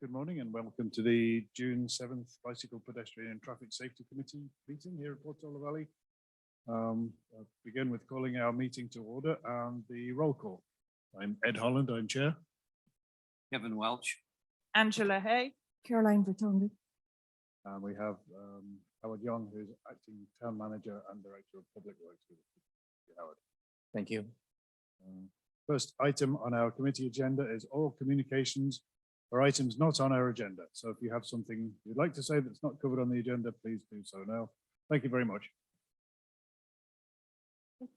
Good morning and welcome to the June 7th Bicycle Pedestrian and Traffic Safety Committee meeting here at Portola Valley. I'll begin with calling our meeting to order and the roll call. I'm Ed Holland, I'm chair. Kevin Welch. Angela Hay. Caroline Vertongen. And we have Howard Young, who's acting town manager and director of public works with us. Howard. Thank you. First item on our committee agenda is oral communications or items not on our agenda. So if you have something you'd like to say that's not covered on the agenda, please do so now. Thank you very much.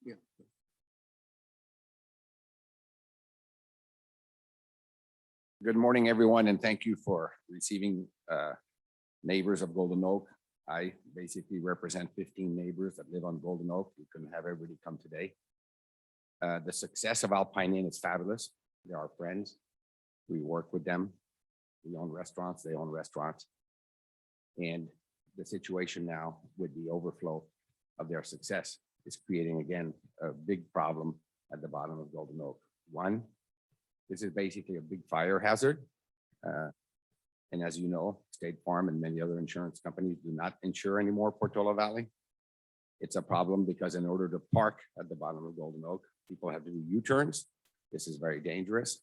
Yeah. Good morning, everyone, and thank you for receiving neighbors of Golden Oak. I basically represent 15 neighbors that live on Golden Oak. We couldn't have everybody come today. The success of Alpine Inn is fabulous. They're our friends. We work with them. We own restaurants, they own restaurants. And the situation now with the overflow of their success is creating, again, a big problem at the bottom of Golden Oak. One, this is basically a big fire hazard. And as you know, State Farm and many other insurance companies do not insure anymore Portola Valley. It's a problem because in order to park at the bottom of Golden Oak, people have to do U-turns. This is very dangerous.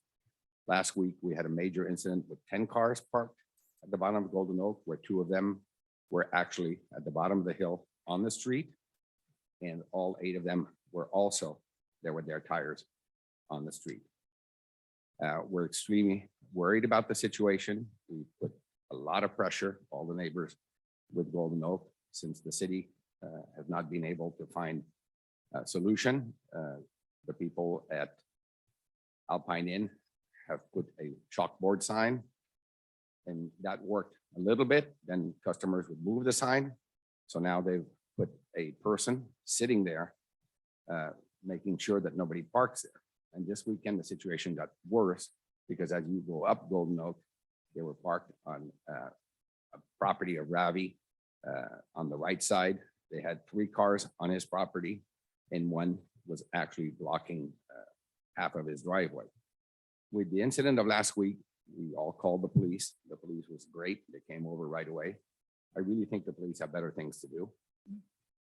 Last week, we had a major incident with 10 cars parked at the bottom of Golden Oak, where 2 of them were actually at the bottom of the hill on the street. And all 8 of them were also there with their tires on the street. We're extremely worried about the situation. We put a lot of pressure, all the neighbors with Golden Oak, since the city has not been able to find a solution. The people at Alpine Inn have put a chalkboard sign, and that worked a little bit. Then customers would move the sign. So now they've put a person sitting there, making sure that nobody parks there. And this weekend, the situation got worse because as you go up Golden Oak, they were parked on a property of Ravi on the right side. They had 3 cars on his property, and one was actually blocking half of his driveway. With the incident of last week, we all called the police. The police was great. They came over right away. I really think the police have better things to do.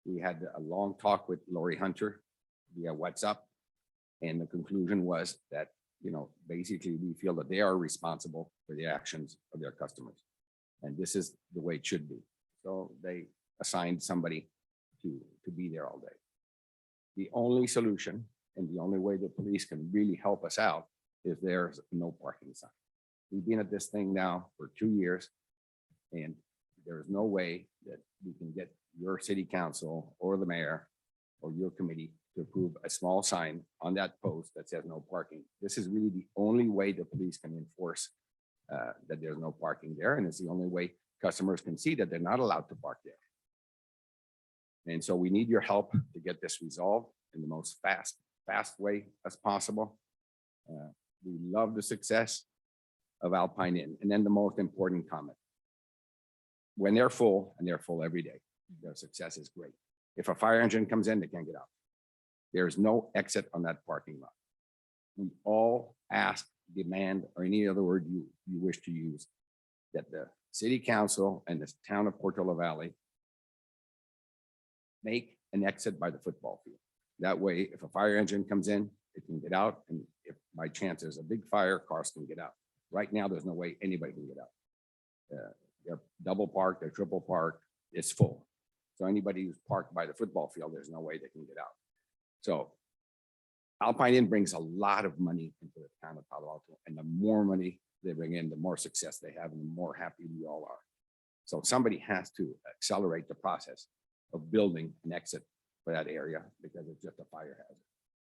We had a long talk with Lori Hunter via WhatsApp, and the conclusion was that, basically we feel that they are responsible for the actions of their customers. And this is the way it should be. So they assigned somebody to be there all day. The only solution and the only way the police can really help us out is there's no parking sign. We've been at this thing now for 2 years, and there's no way that we can get your city council or the mayor or your committee to approve a small sign on that post that says no parking. This is really the only way the police can enforce that there's no parking there, and it's the only way customers can see that they're not allowed to park there. And so we need your help to get this resolved in the most fast way as possible. We love the success of Alpine Inn. And then the most important comment. When they're full, and they're full every day, their success is great. If a fire engine comes in, they can't get out. There's no exit on that parking lot. We all ask, demand, or any other word you wish to use, that the city council and the town of Portola Valley make an exit by the football field. That way, if a fire engine comes in, it can get out, and if by chance there's a big fire, cars can get out. Right now, there's no way anybody can get out. They're double parked, they're triple parked, it's full. So anybody who's parked by the football field, there's no way they can get out. So Alpine Inn brings a lot of money into the town of Palo Alto, and the more money they bring in, the more success they have, and the more happy we all are. So somebody has to accelerate the process of building an exit for that area, because it's just a fire hazard.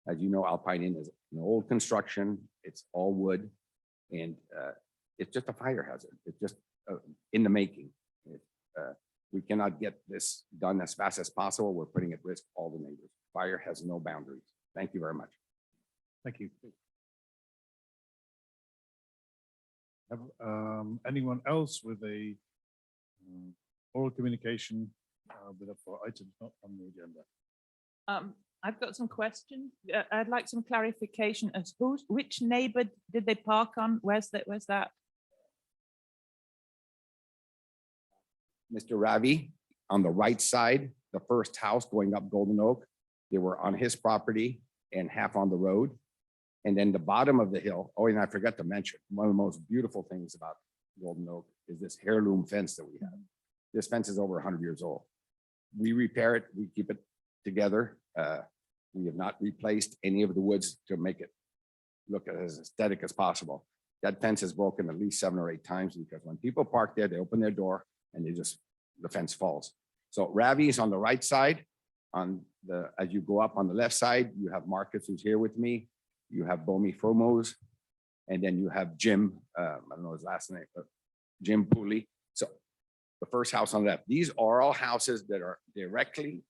As you know, Alpine Inn is an old construction. It's all wood, and it's just a fire hazard. It's just in the making. We cannot get this done as fast as possible. We're putting at risk all the neighbors. Fire has no boundaries. Thank you very much. Thank you. Have anyone else with a oral communication for items not on the agenda? I've got some questions. I'd like some clarification as which neighbor did they park on? Where's that? Mr. Ravi, on the right side, the first house going up Golden Oak, they were on his property and half on the road. And then the bottom of the hill, oh, and I forgot to mention, one of the most beautiful things about Golden Oak is this heirloom fence that we have. This fence is over 100 years old. We repair it, we keep it together. We have not replaced any of the woods to make it look as aesthetic as possible. That fence is broken at least 7 or 8 times because when people park there, they open their door and the fence falls. So Ravi is on the right side. As you go up on the left side, you have Marcus who's here with me. You have Bomi Fromos, and then you have Jim, I don't know his last name, but Jim Pooley. So the first house on the left, these are all houses that are directly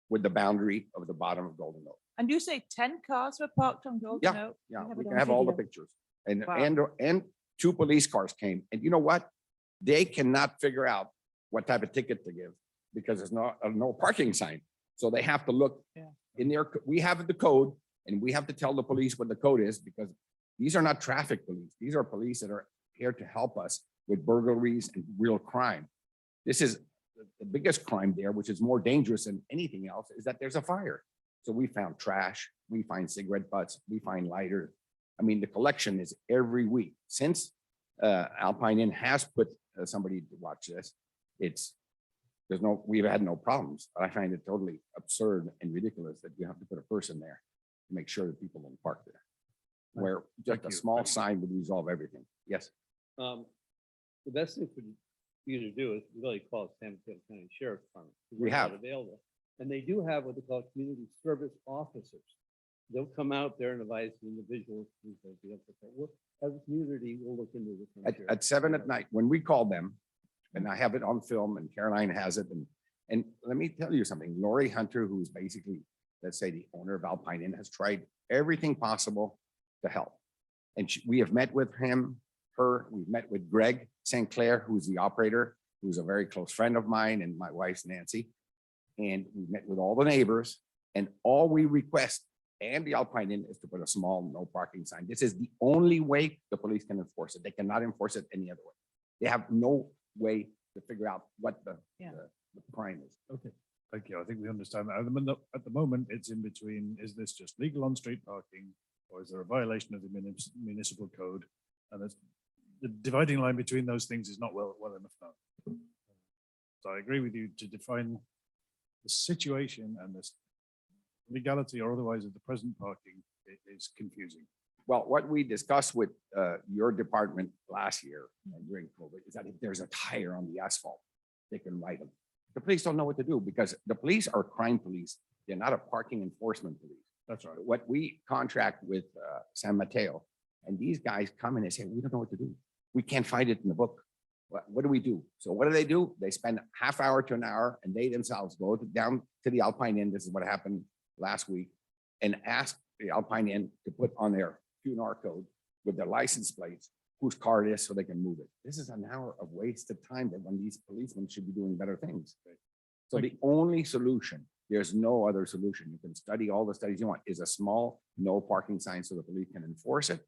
with the boundary of the bottom of Golden Oak. And you say 10 cars were parked on Golden Oak? Yeah, have we it can on have all the video. pictures. And, Wow. and 2 police cars came. And you know what? They cannot figure out what type of ticket to give because there's no parking sign. So they have to look in there. We have the code and we have to tell the police what the code is because these are not traffic police. These are police that are here to help us with burglaries and real crime. This is the biggest crime there, which is more dangerous than anything else, is that there's a fire. So we found trash, we find cigarette butts, we find lighters. I mean, the collection is every week. Since Alpine Inn has put somebody to watch this, we've had no problems. But I find it totally absurd and ridiculous that you have to put a person there to make sure that people don't park there. Where just a small sign would resolve everything. Yes. The best thing for you to do is really call it San Mateo County Sheriff's Department. We They're not have. available. And they do have what they call community service officers. They'll come out there and advise the individuals. As a community, we'll look into this. At 7 at night, when we call them, and I have it on film and Caroline has it. And let me tell you something, Lori Hunter, who's basically, let's say the owner of Alpine Inn, has tried everything possible to help. And we have met with we've met with Greg St. Clair, who's the operator, who's a very close friend of mine and my wife's Nancy. And we met with all the neighbors and all we request and the Alpine Inn is to put a small no parking sign. This is the only way the police can enforce it. They cannot enforce it any other way. They have no way to figure out what the crime is. Okay, thank you. I think we understand that. At the moment, it's in between, is this just legal on-street parking or is there a violation of the municipal code? And the dividing line between those things is not well enough known. So I agree with you to define the situation and this legality or otherwise of the present parking is confusing. Well, what we discussed with your department last year during COVID is that if there's a tire on the asphalt, they can write them. The police don't know what to do because the police are crime police. They're not a parking enforcement police. That's right. What we contract with San Mateo, and these guys come in and say, we don't know what to do. We can't find it in the book. What do we do? So what do? They spend half hour to an hour and they themselves go down to the Alpine Inn. This is what happened last week and ask the Alpine Inn to put on their QR code with their license plates whose car it is so they can move it. This is an hour of wasted time that when these policemen should be doing better things. So the only solution, there's no other solution. You can study all the studies you want, is a small no parking sign so the police can enforce it.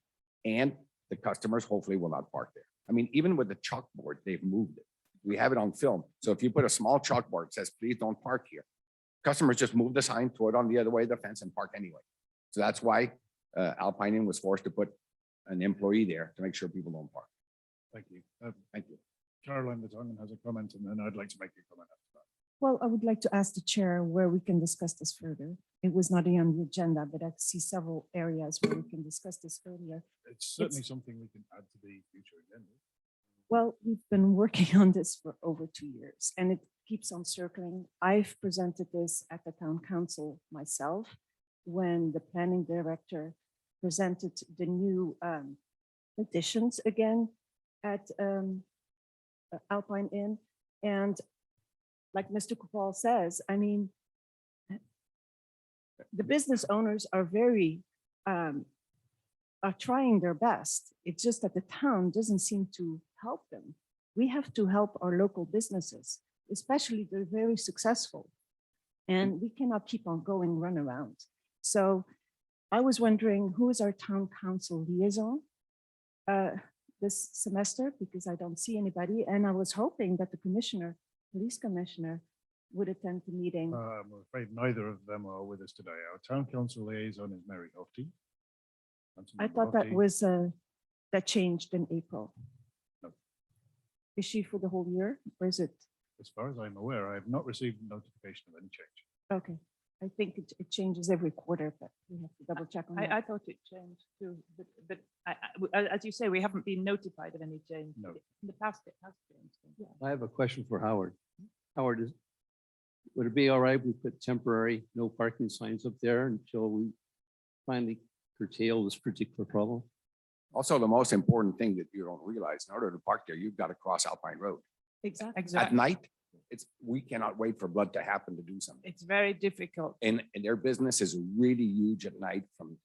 And the customers hopefully will not park there. I mean, even with the chalkboard, they've moved it. We have it on film. So if you put a small chalkboard that says, please don't park here, customers just move the sign, throw it on the other way of the fence and park anyway. So that's why Alpine Inn was forced to put an employee there to make sure people don't park. Thank you. Thank you. Caroline Letongan has a comment and then I'd like to make a comment after that. Well, I would like to ask the chair where we can discuss this further. It was not on the agenda, but I see several areas where we can discuss this further. It's certainly something we can add to the future agenda. Well, we've been working on this for over 2 years and it keeps on circling. I've presented this at the town council myself when the planning director presented the new additions again at Alpine Inn. And like Mr. Kupal says, I mean, the business owners are are trying their best. It's just that the town doesn't seem to help them. We have to help our local businesses, especially they're very successful. And we cannot keep on going runaround. So I was wondering, who is our town council liaison this semester? Because I don't see anybody. And I was hoping that the commissioner, police commissioner, would attend the meeting. I'm afraid neither of them are with us today. Our town council liaison is Mary Hofty. I thought that was, that changed in April. No. Is she for the whole year or is it? As far as I'm aware, I have not received notification of any change. Okay, I think it changes every quarter, but we have to double check on I that. thought it changed too, but as you say, we haven't been notified of any change. No. In the past, it has changed. Yeah. I have a question for Howard. Howard, would it be all right if we put temporary no parking signs up there until we finally curtail this particular problem? Also, the most important thing that you don't realize, in order to park there, you've got to cross Alpine Road. Exactly. At Exactly. night, we cannot wait for blood to happen to do something. It's very difficult. And their business is really huge at night from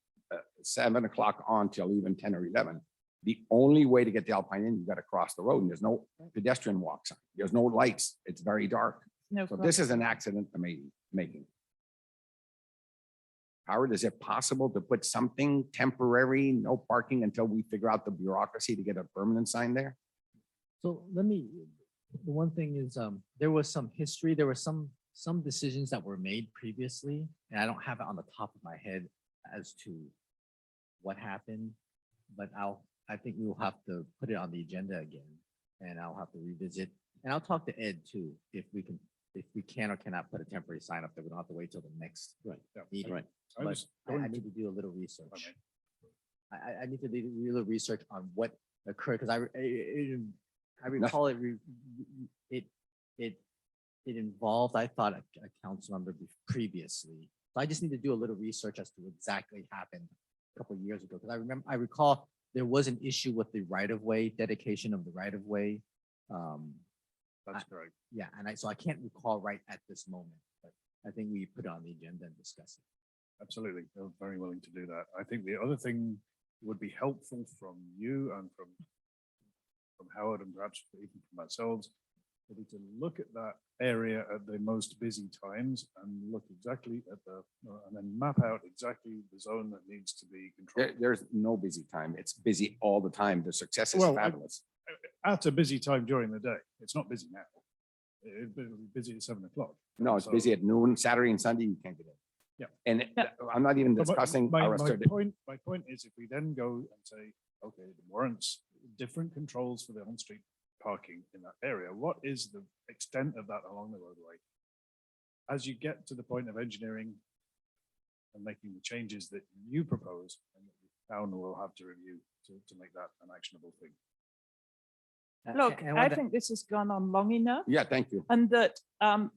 7 o'clock on till even 10 or 11. The only way to get to Alpine Inn, you've got to cross the road and there's no pedestrian walk sign. There's no lights. It's very dark. No So problem. this is an accident to making. Howard, is it possible to put something temporary, no parking until we figure out the bureaucracy to get a permanent sign there? So the one thing is, there was some history, there were some decisions that were made previously, and I don't have it on the top of my head as to what happened, but I think we will have to put it on the agenda again, and I'll have to revisit, and I'll talk to Ed too, if we can or cannot put a temporary sign up there. We don't have to wait till the next Right. meeting. Right. I But was I going to- need to do a little research. Okay. I need to do a little research on what occurred, because I recall it involved, I thought, a council member previously. So I just need to do a little research as to what exactly happened a couple of years ago, because I recall there was an issue with the right-of-way, dedication of the right-of-way. That's correct. Yeah, so I can't recall right at this moment, but I think we put it on the agenda and discuss it. Absolutely. They're very willing to do that. I think the other thing would be helpful from you and from Howard and perhaps even from ourselves, would be to look at that area at the most busy times and look exactly at and then map out exactly the zone that needs to be controlled. There's no busy time. It's busy all the time. The success is Well, fabulous. At a busy time during the day. It's not busy now. It'll be busy at 7 o'clock. No, it's So- busy at noon, Saturday and Sunday, you can't get in. Yeah. And Yeah. I'm not even But discussing our my point is if we then go and say, okay, it warrants different controls for the on-street parking in that area, what is the extent of that along the roadway? As you get to the point of engineering and making the changes that you propose, and that the town will have to review to make that an actionable thing. Look, And I one that- think this has gone on long enough. Yeah, thank you. And that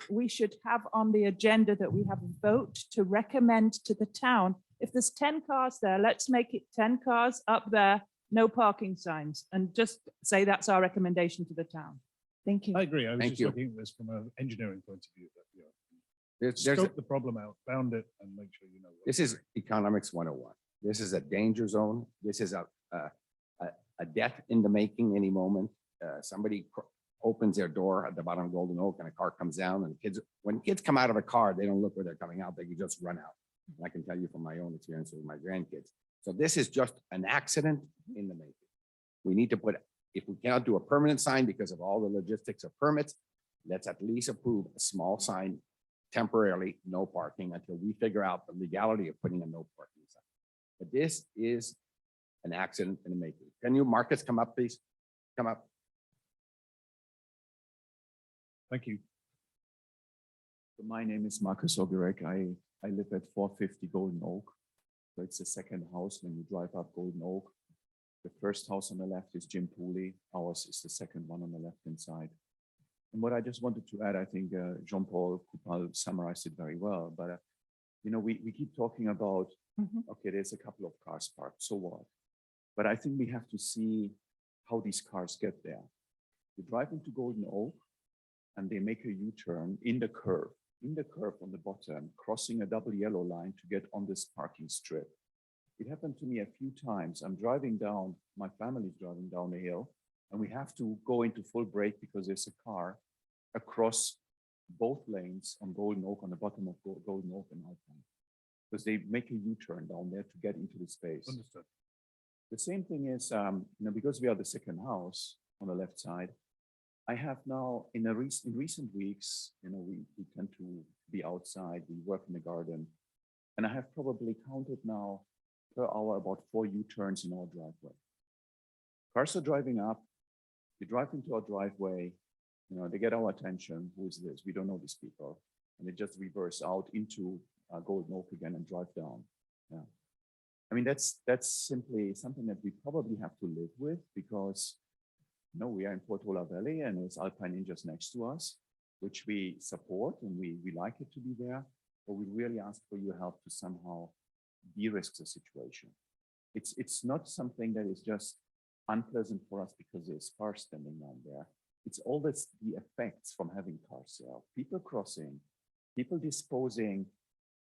we should have on the agenda that we have a vote to recommend to the town, if there's 10 cars there, let's make it 10 cars up there, no parking signs, and just say that's our recommendation to the town. Thank you. I agree. I was Thank just you. looking at this from an engineering point of view. That, There's, scope the problem out, bound it, and make sure you know. what this you're is doing. economics 101. This is a danger zone. This is a death in the making any moment. Somebody opens their door at the bottom of Golden Oak and a car comes down and when kids come out of a car, they don't look where they're coming out. They can just run out. And I can tell you from my own experience with my grandkids. So this is just an accident in the making. We need to put, if we cannot do a permanent sign because of all the logistics of permits, let's at least approve a small sign temporarily, no parking until we figure out the legality of putting a no parking sign. But this is an accident in the making. Can you, Marcus, come up, please? Come up. Thank you. My name is Marcus Ogurek. I live at 450 Golden Oak. So it's the second house when you drive up Golden Oak. The first house on the left is Jim Pooley. Ours is the second one on the left-hand side. And what I just wanted to add, I think Jean-Paul Coupal summarized it very well, but we keep talking about, okay, there's a couple of cars parked, so what? But I think we have to see how these cars get there. You drive into Golden Oak and they make a U-turn in the curve on the bottom, crossing a double yellow line to get on this parking strip. It happened to me a few times. I'm driving down, my family's driving down the hill, and we have to go into full brake because there's a car across both lanes on Golden Oak, on the bottom of Golden Oak and Alpine. Because they make a U-turn down there to get into the space. Understood. The same thing is, because we are the second house on the left side, I have now in recent weeks, we tend to be outside, we work in the garden, and I have probably counted now per hour about 4 U-turns in our driveway. Cars are driving up, they drive into our driveway, they get our attention. Who is this? We don't know these people, and they just reverse out into Golden Oak again and drive down. Yeah. I mean, that's simply something that we probably have to live with because, we are in Portola Valley and there's Alpine Inn just next to us, which we support and we like it to be there, but we really ask for your help to somehow de-risk the situation. It's not something that is just unpleasant for us because there's cars standing down there. It's all the effects from having cars there. People crossing, people disposing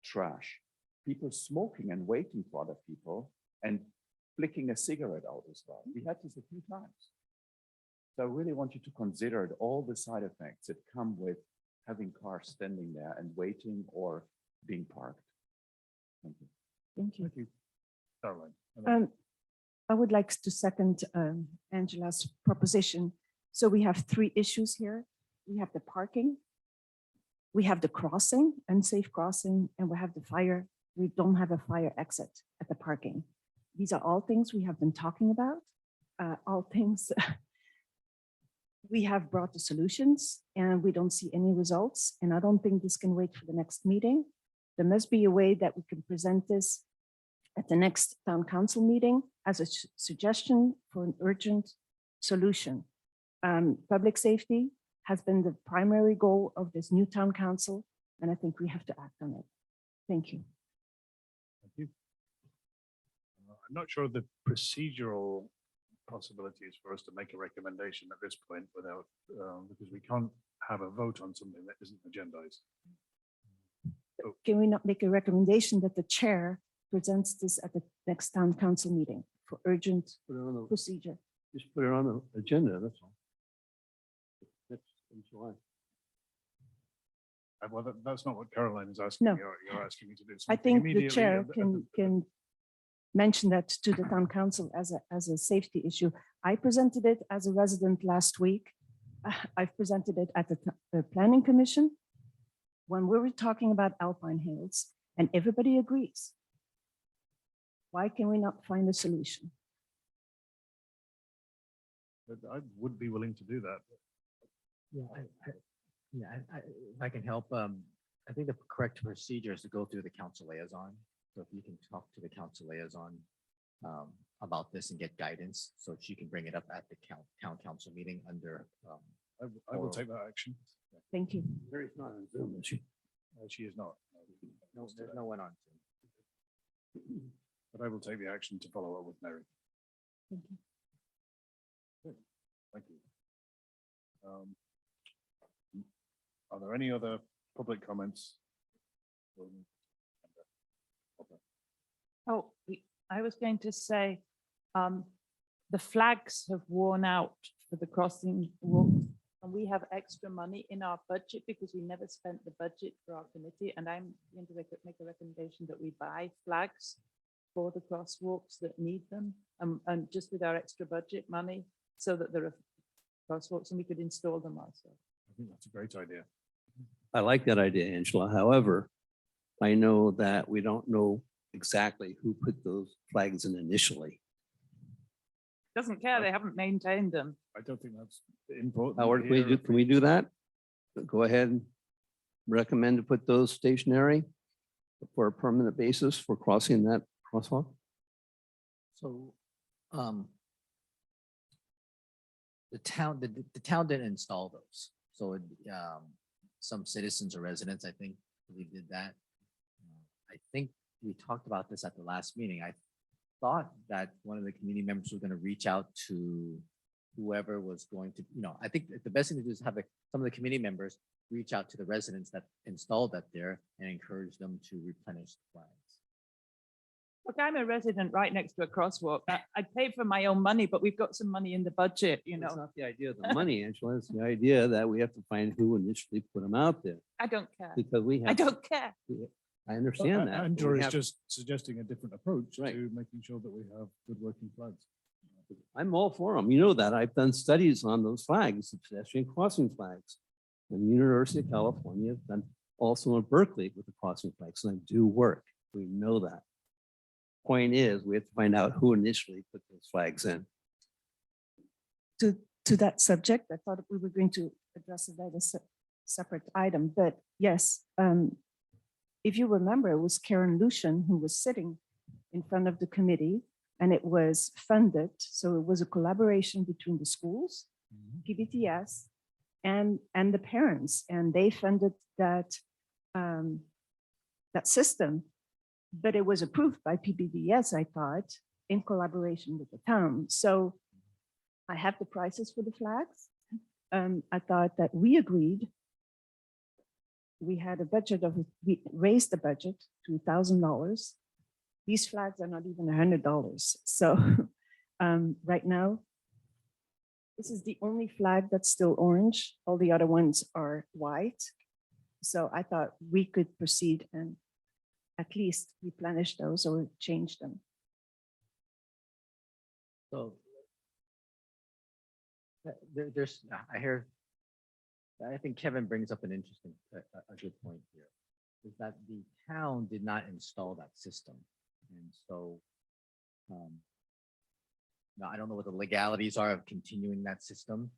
trash, people smoking and waiting for other people and flicking a cigarette out as well. We had this a few times. So I really want you to consider all the side effects that come with having cars standing there and waiting or being parked. Thank you. Thank you. Thank you. Caroline. and then- I would like to second Angela's proposition. So we have 3 issues here. We have the parking, we have the crossing, unsafe crossing, and we have the fire. We don't have a fire exit at the parking. These are all things we have been talking about, all things we have brought the solutions and we don't see any results. And I don't think this can wait for the next meeting. There must be a way that we can present this at the next town council meeting as a suggestion for an urgent solution. Public safety has been the primary goal of this new town council, and I think we have to act on it. Thank you. Thank you. I'm not sure the procedural possibility is for us to make a recommendation at this point without, because we can't have a vote on something that isn't agendized. Can we not make a recommendation that the chair presents this at the next town council meeting for urgent Put it on the, procedure? just put it on the agenda, that's all. That's in July. Well, that's not what Caroline is asking. No. You're asking me to do I something think the immediately chair at the- can mention that to the town council as a safety issue. I presented it as a resident last week. I've presented it at the planning commission when we were talking about Alpine Hills, and everybody agrees. Why can we not find a solution? But I would be willing to do that. If I can help, I think the correct procedure is to go through the council liaison. So if you can talk to the council liaison about this and get guidance, so she can bring it up at the town council meeting under. I will take that action. Thank you. Mary's not on Zoom, is she? She is not. No, there's no one on. But I will take the action to follow up with Mary. Thank you. Good. Thank you. Are there any other public comments? Oh, I was going to say, the flags have worn out for the crossing walk. And we have extra money in our budget because we never spent the budget for our committee. And I'm going to make a recommendation that we buy flags for the crosswalks that need them. And just with our extra budget money, so that there are crosswalks and we could install them ourselves. I think that's a great idea. I like that idea, Angela. However, I know that we don't know exactly who put those flags in initially. Doesn't care, they haven't maintained them. I don't think that's important. Howard, can we do that? Go ahead and recommend to put those stationary for a permanent basis for crossing that crosswalk? So, the town didn't install those. So, some citizens or residents, I think, really did that. I think we talked about this at the last meeting. I thought that one of the community members was going to reach out to whoever was going to, I think the best thing to do is have some of the committee members reach out to the residents that installed that there and encourage them to replenish the flags. Look, I'm a resident right next to a crosswalk. I pay for my own money, but we've got some money in the budget, you It's know. not the idea of the money, Angela. It's the idea that we have to find who initially put them out there I don't care. because we I have. don't care. I understand that. but Andrew we is have- just suggesting a different approach Right. to making sure that we have good working flags. I'm all for them. You know that. I've done studies on those flags, the pedestrian crossing flags. And the University of California, I've done also in Berkeley with the crossing flags, and they do work. We know that. Point is, we have to find out who initially put those flags in. To that subject, I thought we were going to address it as a separate item, but yes, if you remember, it was Karen Lucian who was sitting in front of the committee, and it was funded. So it was a collaboration between the schools, BPTS, and the parents, and they funded that that system. But it was approved by PBDS, I thought, in collaboration with the town. So I have the prices for the flags. I thought that we agreed. We had a budget of, we raised the budget to $1,000. These flags are not even $100. So right now, this is the only flag that's still orange. All the other ones are white. So I thought we could proceed and at least replenish those or change them. So there's, I hear, I think Kevin brings up an interesting, a good point here, is that the town did not install that system. And so, now I don't know what the legalities are of continuing that system.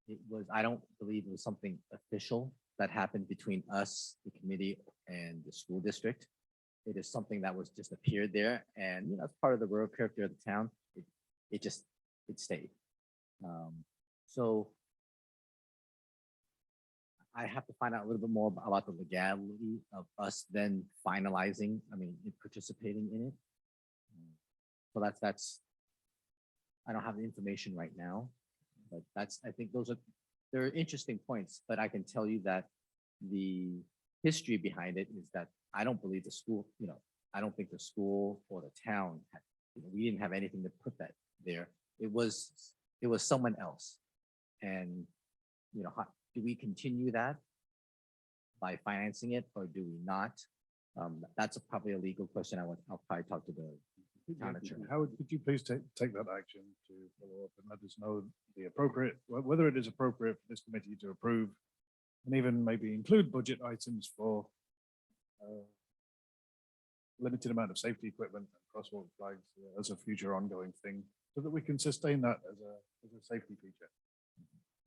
It was, I don't believe it was something official that happened between us, the committee, and the school district. It is something that was just appeared there, and you know, as part of the rural character of the town, it stayed. So I have to find out a little bit more about the legality of us then finalizing, I mean, participating in it. So that's, I don't have the information right now, but that's, I think they're interesting points, but I can tell you that the history behind it is that I don't believe the school, you know, I don't think the school or the town had, you know, we didn't have anything to put that there. It was someone else. And, you know, do we continue that by financing it or do we not? That's probably a legal question. I'll probably talk to the town attorney. Howard, could you please take that action to follow up and let us know the appropriate, whether it is appropriate for this committee to approve and even maybe include budget items for limited amount of safety equipment and crosswalk flags as a future ongoing thing so that we can sustain that as a safety feature.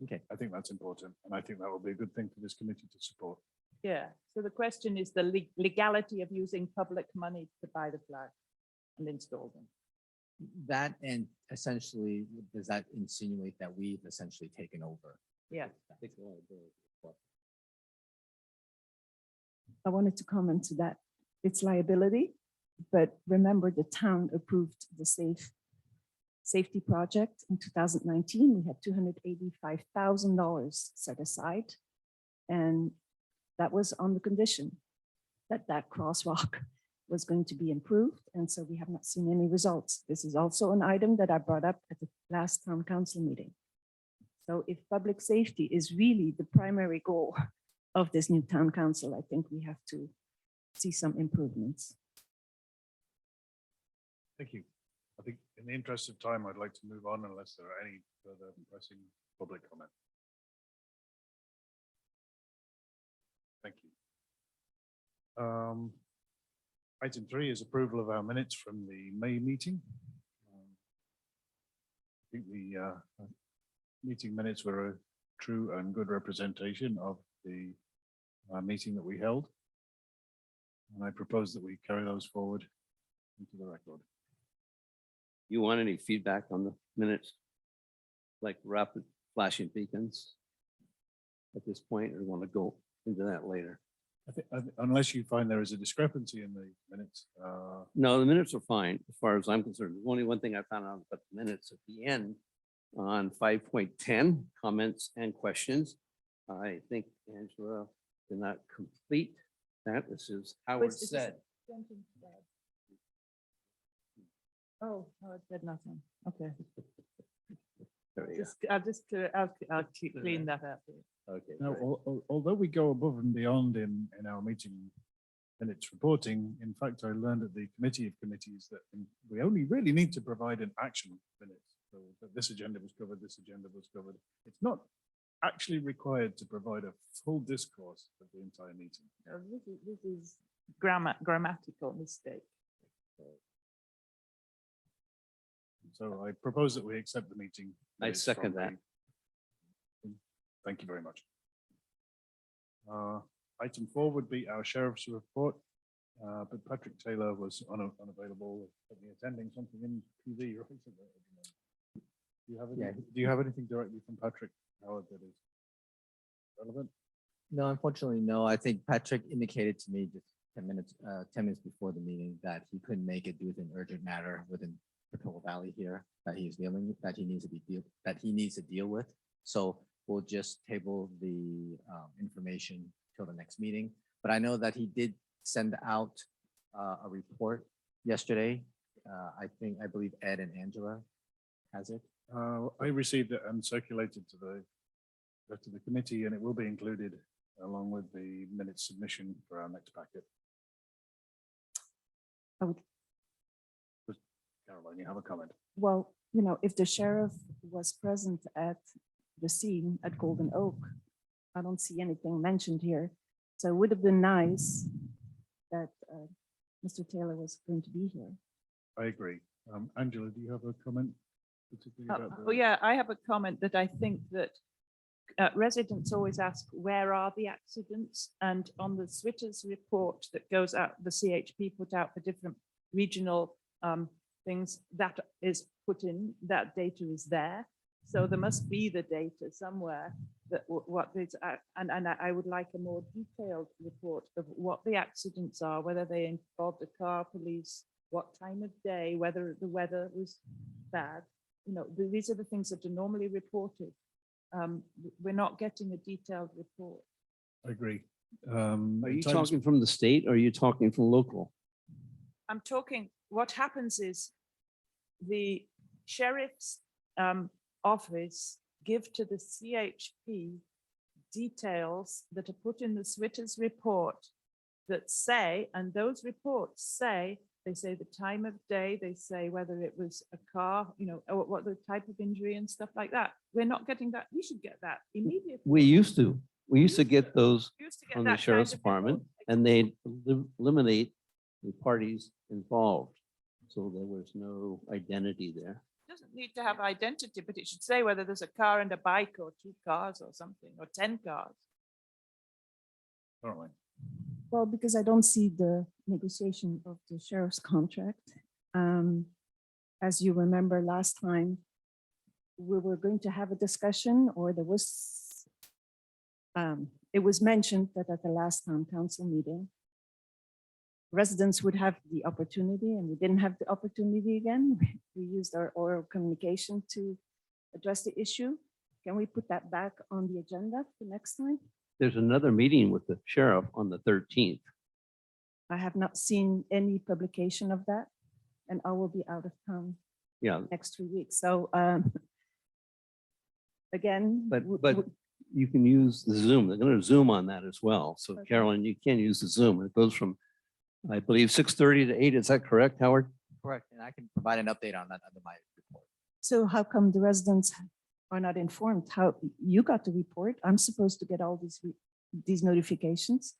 Okay. I think that's important. And I think that will be a good thing for this committee to support. Yeah, so the question is the legality of using public money to buy the flag and install them. That, and essentially, does that insinuate that we've essentially taken over? Yeah. I wanted to comment to that. It's liability, but remember the town approved the safety project in 2019. We had $285,000 set aside. And that was on the condition that that crosswalk was going to be improved. And so we have not seen any results. This is also an item that I brought up at the last town council meeting. So if public safety is really the primary goal of this new town council, I think we have to see some improvements. Thank you. I think in the interest of time, I'd like to move on unless there are any further pressing public comment. Thank you. Item 3 is approval of our minutes from the May meeting. I think the meeting minutes were a true and good representation of the meeting that we held. And I propose that we carry those forward into the record. You want any feedback on the minutes? Like rapid flashing beacons at this point, or want to go into that later? I think, unless you find there is a discrepancy in the minutes. No, the minutes are fine as far as I'm concerned. The only one thing I found out about the minutes at the end on 5.10, comments and questions. I think Angela did not complete that. This is Howard Is this said. sentence bad? Oh, no, it said nothing. Okay. There we go. I'll clean that up. Okay. Now, great. although we go above and beyond in our meeting minutes reporting, in fact, I learned at the committee of committees that we only really need to provide an action minute. So that this agenda was covered, this agenda was covered. It's not actually required to provide a full discourse of the entire meeting. This is grammatical mistake. So I propose that we accept the meeting. I minutes second from that. Thank you very much. Item 4 would be our sheriff's report, but Patrick Taylor was unavailable, attending something in PV. Right? Do you have anything directly from Patrick, Howard, that is relevant? No, unfortunately, no. I think Patrick indicated to me just 10 minutes before the meeting that he couldn't make it due to an urgent matter within Portola Valley here that he's dealing with, that he needs to deal with. So we'll just table the information till the next meeting. But I know that he did send out a report yesterday. I believe Ed and Angela has it. I received it and circulated to the committee, and it will be included along with the minutes submission for our next packet. I would- Caroline, you have a comment? Well, if the sheriff was present at the scene at Golden Oak, I don't see anything mentioned here. So it would have been nice that Mr. Taylor was going to be here. I agree. Angela, do you have a comment? Particularly about Oh, yeah, I have a comment that I think that residents always ask, where are the accidents? And on the SWITTER's report that goes out, the CHP put out for different regional things, that is put in, that data is there. So there must be the data somewhere that what is, and I would like a more detailed report of what the accidents are, whether they involved a car, police, what time of day, whether the weather was bad. These are the things that are normally reported. We're not getting a detailed report. I agree. Are you talking from the state or are you talking from local? I'm talking, what happens is the sheriff's office give to the CHP details that are put in the SWITTER's report that say, and those reports say, they say the time of day, they say whether it was a car, or what the type of injury and stuff like that. We're not getting that. We should get that immediately. We used to get those Used to get from the that kind sheriff's of department report. and they eliminate the parties involved. So there was no identity there. Doesn't need to have identity, but it should say whether there's a car and a bike or 2 cars or something, or 10 cars. Caroline. Well, because I don't see the negotiation of the sheriff's contract. As you remember last time, we were going to have a discussion, or there was, it was mentioned that at the last town council meeting, residents would have the opportunity, and we didn't have the opportunity again. We used our oral communication to address the issue. Can we put that back on the agenda for next time? There's another meeting with the sheriff on the 13th. I have not seen any publication of that, and I will be out of town Yeah, next 3 weeks. So again, but you can use the Zoom. They're going to Zoom on that as well. So Okay. Carolyn, you can use the Zoom. It goes from, I believe, 6:30 to 8. Is that correct, Howard? Correct. And I can provide an update on that under my report. so how come the residents are not informed? How you got the report? I'm supposed to get all these notifications.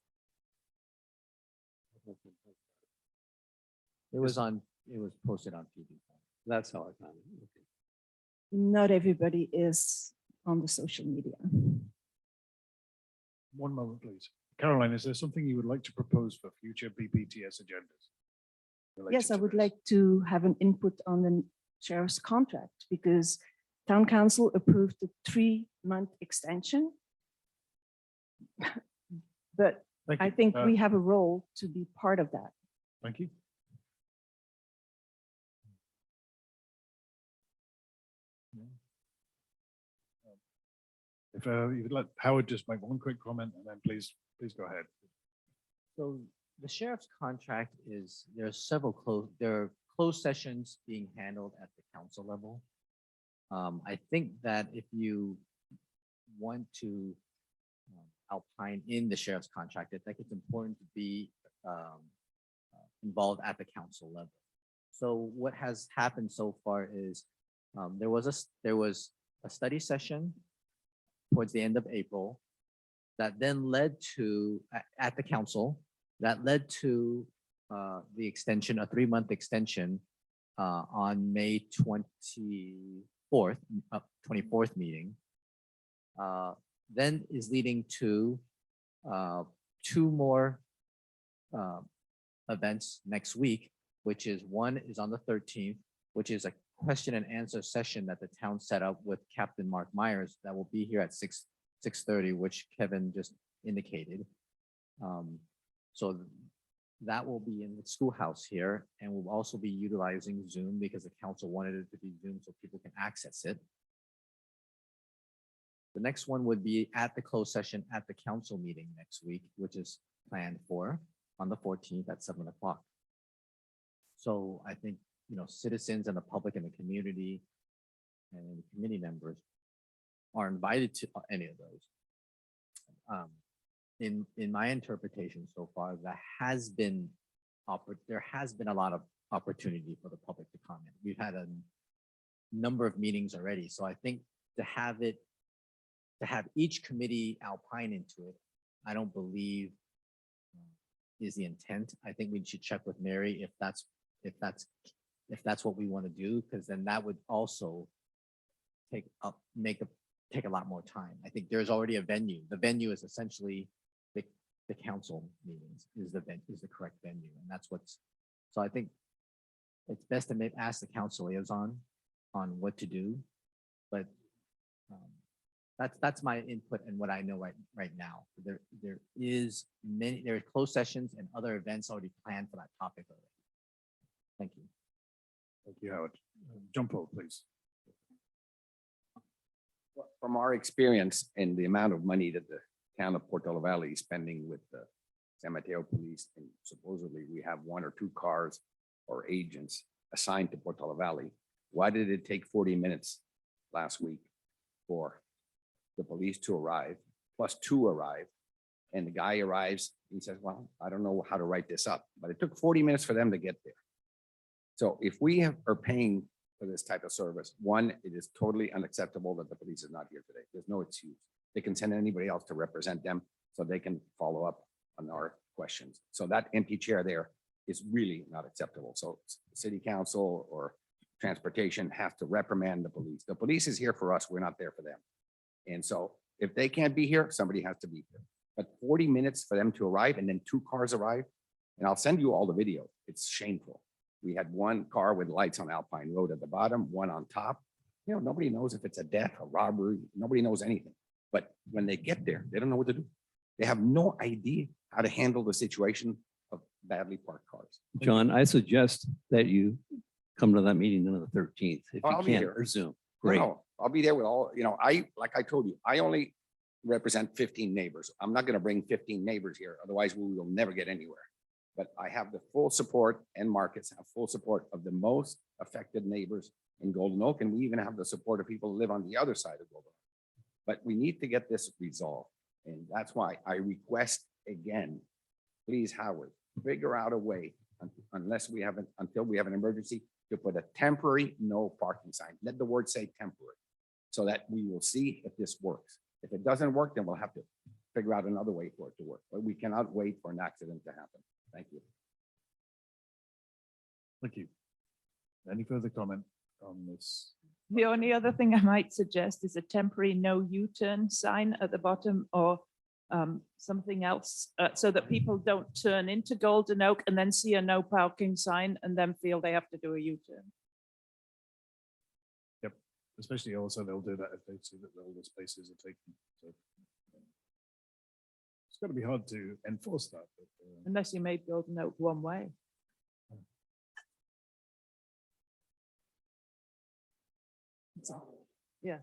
It was posted on TV. That's how I found it. Okay. Not everybody is on the social media. One moment, please. Caroline, is there something you would like to propose for future BPTS agendas? related Yes, I to would this? like to have an input on the sheriff's contract because town council approved the 3-month extension. But Thank I you. think we have a role to be part of that. Thank you. If you would let Howard just make one quick comment and then please go ahead. So the sheriff's contract is, there are closed sessions being handled at the council level. I think that if you want to outline in the sheriff's contract, I think it's important to be involved at the council level. So what has happened so far is there was a study session towards the end of April that then led to at the council that led to the extension, a 3-month extension on May 24th meeting. Then is leading to 2 more events next week, which is one is on the 13th, which is a question and answer session that the town set up with Captain Mark Myers that will be here at 6:30, which Kevin just indicated. So that will be in the schoolhouse here, and we'll also be utilizing Zoom because the council wanted it to be Zoom so people can access it. The next one would be at the closed session at the council meeting next week, which is planned for on the 14th at 7 o'clock. So I think, citizens and the public and the community and committee members are invited to any of those. In my interpretation so far, there has been a lot of opportunity for the public to comment. We've had a number of meetings already, so I think to have each committee alpine into it, I don't believe is the intent. I think we should check with Mary if that's what we want to do, because then that would also take a lot more time. I think there's already a venue. The venue is essentially the council meetings is the correct venue, and that's what's. So I think it's best to ask the council liaison on what to do, but that's my input and what I know right now. There are closed sessions and other events already planned for that topic already. Thank you. Thank you, Howard. John Paul, please. From our experience and the amount of money that the town of Portola Valley is spending with the San Mateo Police, and supposedly we have 1 or 2 cars or agents assigned to Portola Valley. Why did it take 40 minutes last week for the police to arrive, plus 2 arrive, and the guy arrives, he says, well, I don't know how to write this up, but it took 40 minutes for them to get there. So if we are paying for this type of service, 1, it is totally unacceptable that the police is not here today. There's no excuse. They can send anybody else to represent them so they can follow up on our questions. So that empty chair there is really not acceptable. So city council or transportation have to reprimand the police. The police is here for us. We're not there for them. And so if they can't be here, somebody has to be here. But 40 minutes for them to arrive and then 2 cars arrive, and I'll send you all the video. It's shameful. We had 1 car with lights on Alpine Road at the bottom, 1 on top. Nobody knows if it's a death, a robbery. Nobody knows anything. But when they get there, they don't know what to do. They have no idea how to handle the situation of badly parked cars. John, I suggest that you come to that meeting on the 13th if I'll you be can, here. or Zoom. No, Great. no, I'll be there with all, like I told you, I only represent 15 neighbors. I'm not going to bring 15 neighbors here. Otherwise, we will never get anywhere. But I have the full support, and Marcus have full support of the most affected neighbors in Golden Oak. And we even have the support of people who live on the other side of Golden Oak. But we need to get this resolved. And that's why I request again, please, Howard, figure out a way until we have an emergency to put a temporary no parking sign. Let the word say temporary so that we will see if this works. If it doesn't work, then we'll have to figure out another way for it to work. But we cannot wait for an accident to happen. Thank you. Thank you. Any further comment on this? The only other thing I might suggest is a temporary no U-turn sign at the bottom, or something else, so that people don't turn into Golden Oak and then see a no parking sign and then feel they have to do a U-turn. Yep. Especially also they'll do that if they see that all the spaces are taken. So it's going to be hard to enforce that. But, Unless you made Golden Oak one way. Yeah.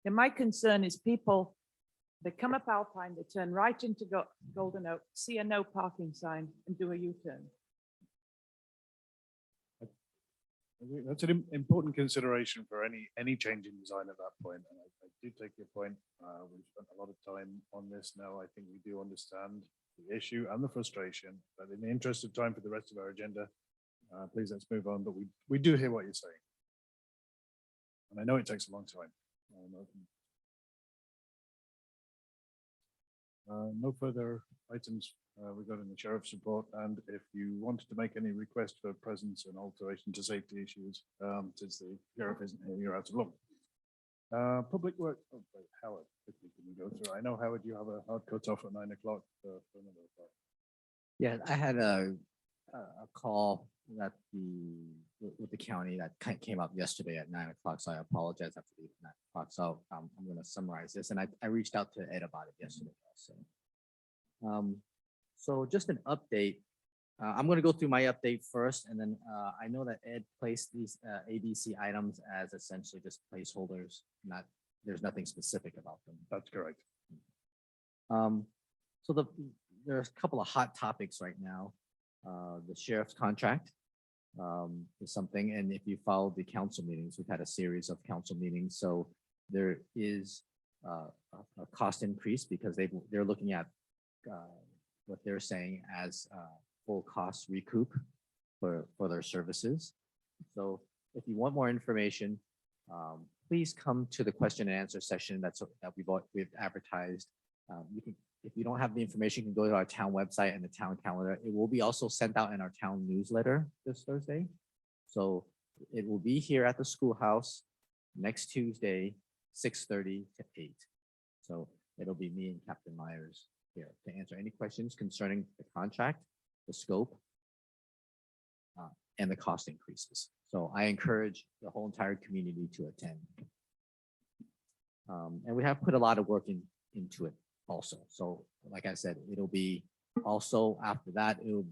And my concern is people, they come up Alpine, they turn right into Golden Oak, see a no parking sign and do a U-turn. I think that's an important consideration for any change in design at that point. And I do take your point. We've spent a lot of time on this now. I think we do understand the issue and the frustration, but in the interest of time for the rest of our agenda, please let's move on. But we do hear what you're saying. And I know it takes a long time. No further items regarding the sheriff's report. And if you wanted to make any request for presence and alteration to safety issues, since the sheriff isn't here, you're out of luck. Public work, oh, wait, Howard, quickly, can you go through? I know, Howard, you have a hard cut off at 9 o'clock for another part. Yeah, I had a call that with the county that came up yesterday at 9 o'clock, so I apologize after leaving 9 o'clock. So I'm going to summarize this, and I reached out to Ed about it yesterday also. So just an update. I'm going to go through my update first, and then I know that Ed placed these ABC items as essentially just placeholders. There's nothing specific about them. That's correct. So there's a couple of hot topics right now. The sheriff's contract is something, and if you follow the council meetings, we've had a series of council meetings. So there is a cost increase because they're looking at what they're saying as full cost recoup for their services. So if you want more information, please come to the question and answer session that we've advertised. You can, if you don't have the information, you can go to our town website and the town calendar. It will be also sent out in our town newsletter this Thursday. So it will be here at the schoolhouse next Tuesday, 6:30 to 8. So it'll be me and Captain Myers here to answer any questions concerning the contract, the scope, and the cost increases. So I encourage the whole entire community to attend. And we have put a lot of work into it also. So like I said, it'll be also after that, it'll,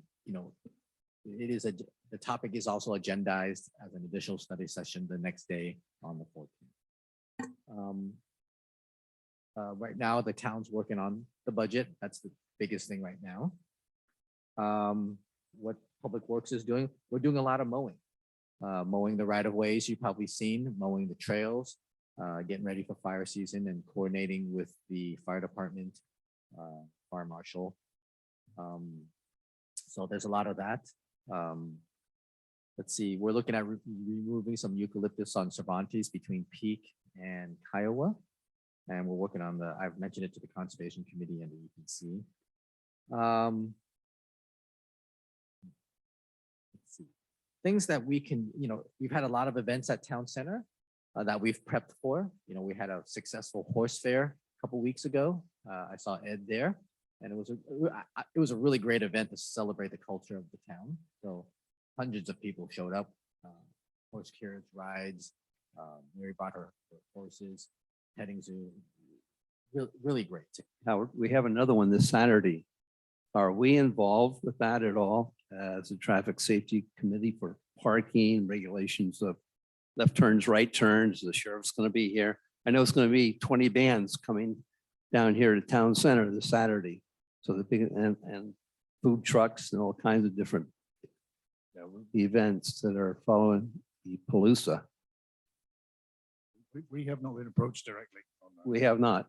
it is the topic is also agendized as an additional study session the next day on the 14th. Right now, the town's working on the budget. That's the biggest thing right now. What Public Works is doing, we're doing a lot of mowing. Mowing the right of ways you've probably seen, mowing the trails, getting ready for fire season and coordinating with the fire department, fire marshal. So there's a lot of that. Let's see, we're looking at removing some eucalyptus on Cervantes between Peak and Kiowa. And we're working on I've mentioned it to the Conservation Committee and the EPC. Let's see. Things that we can, we've had a lot of events at Town Center that we've prepped for. We had a successful horse fair a couple weeks ago. I saw Ed there, and it was a really great event to celebrate the culture of the town. So hundreds of people showed up, horse carriage rides. Mary brought her horses, petting zoo. Really great. Howard, we have another one this Saturday. Are we involved with that at all as a traffic safety committee for parking regulations of left turns, right turns? The sheriff's going to be here. I know it's going to be 20 bands coming down here to Town Center this Saturday. So the big and food trucks and all kinds of different events that are following the Palooza. We have not been approached directly on that. We have not.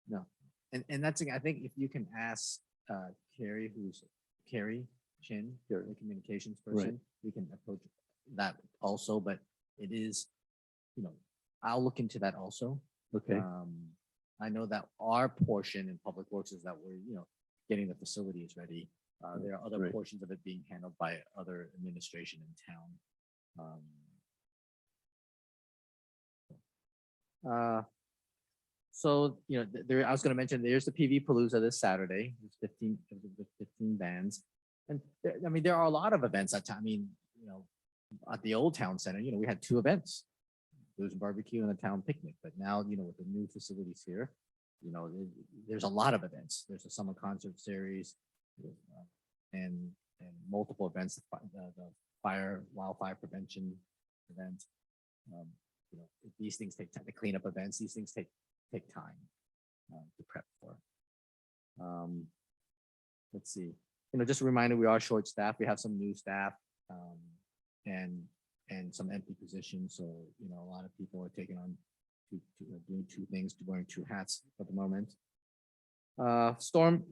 No, and that's, I think if you can ask Carrie, who's Carrie Chin, the communications person, we can approach that also, but it is, I'll look into that also. Okay. I know that our portion in Public Works is that we're, getting the facilities ready. There are other portions of it being handled by other administration in town. So, I was going to mention there's the PV Palooza this Saturday. There's 15 bands. And there are a lot of events at time. At the old town center, we had 2 events. Blues and barbecue and a town picnic. But now, with the new facilities here, there's a lot of events. There's a summer concert series and multiple events, the wildfire prevention event. these things take time, the cleanup events, these things take time to prep for. Let's see, just a reminder, we are short staffed. We have some new staff and some empty positions. So, a lot of people are taking on doing two things, wearing two hats at the moment. Storm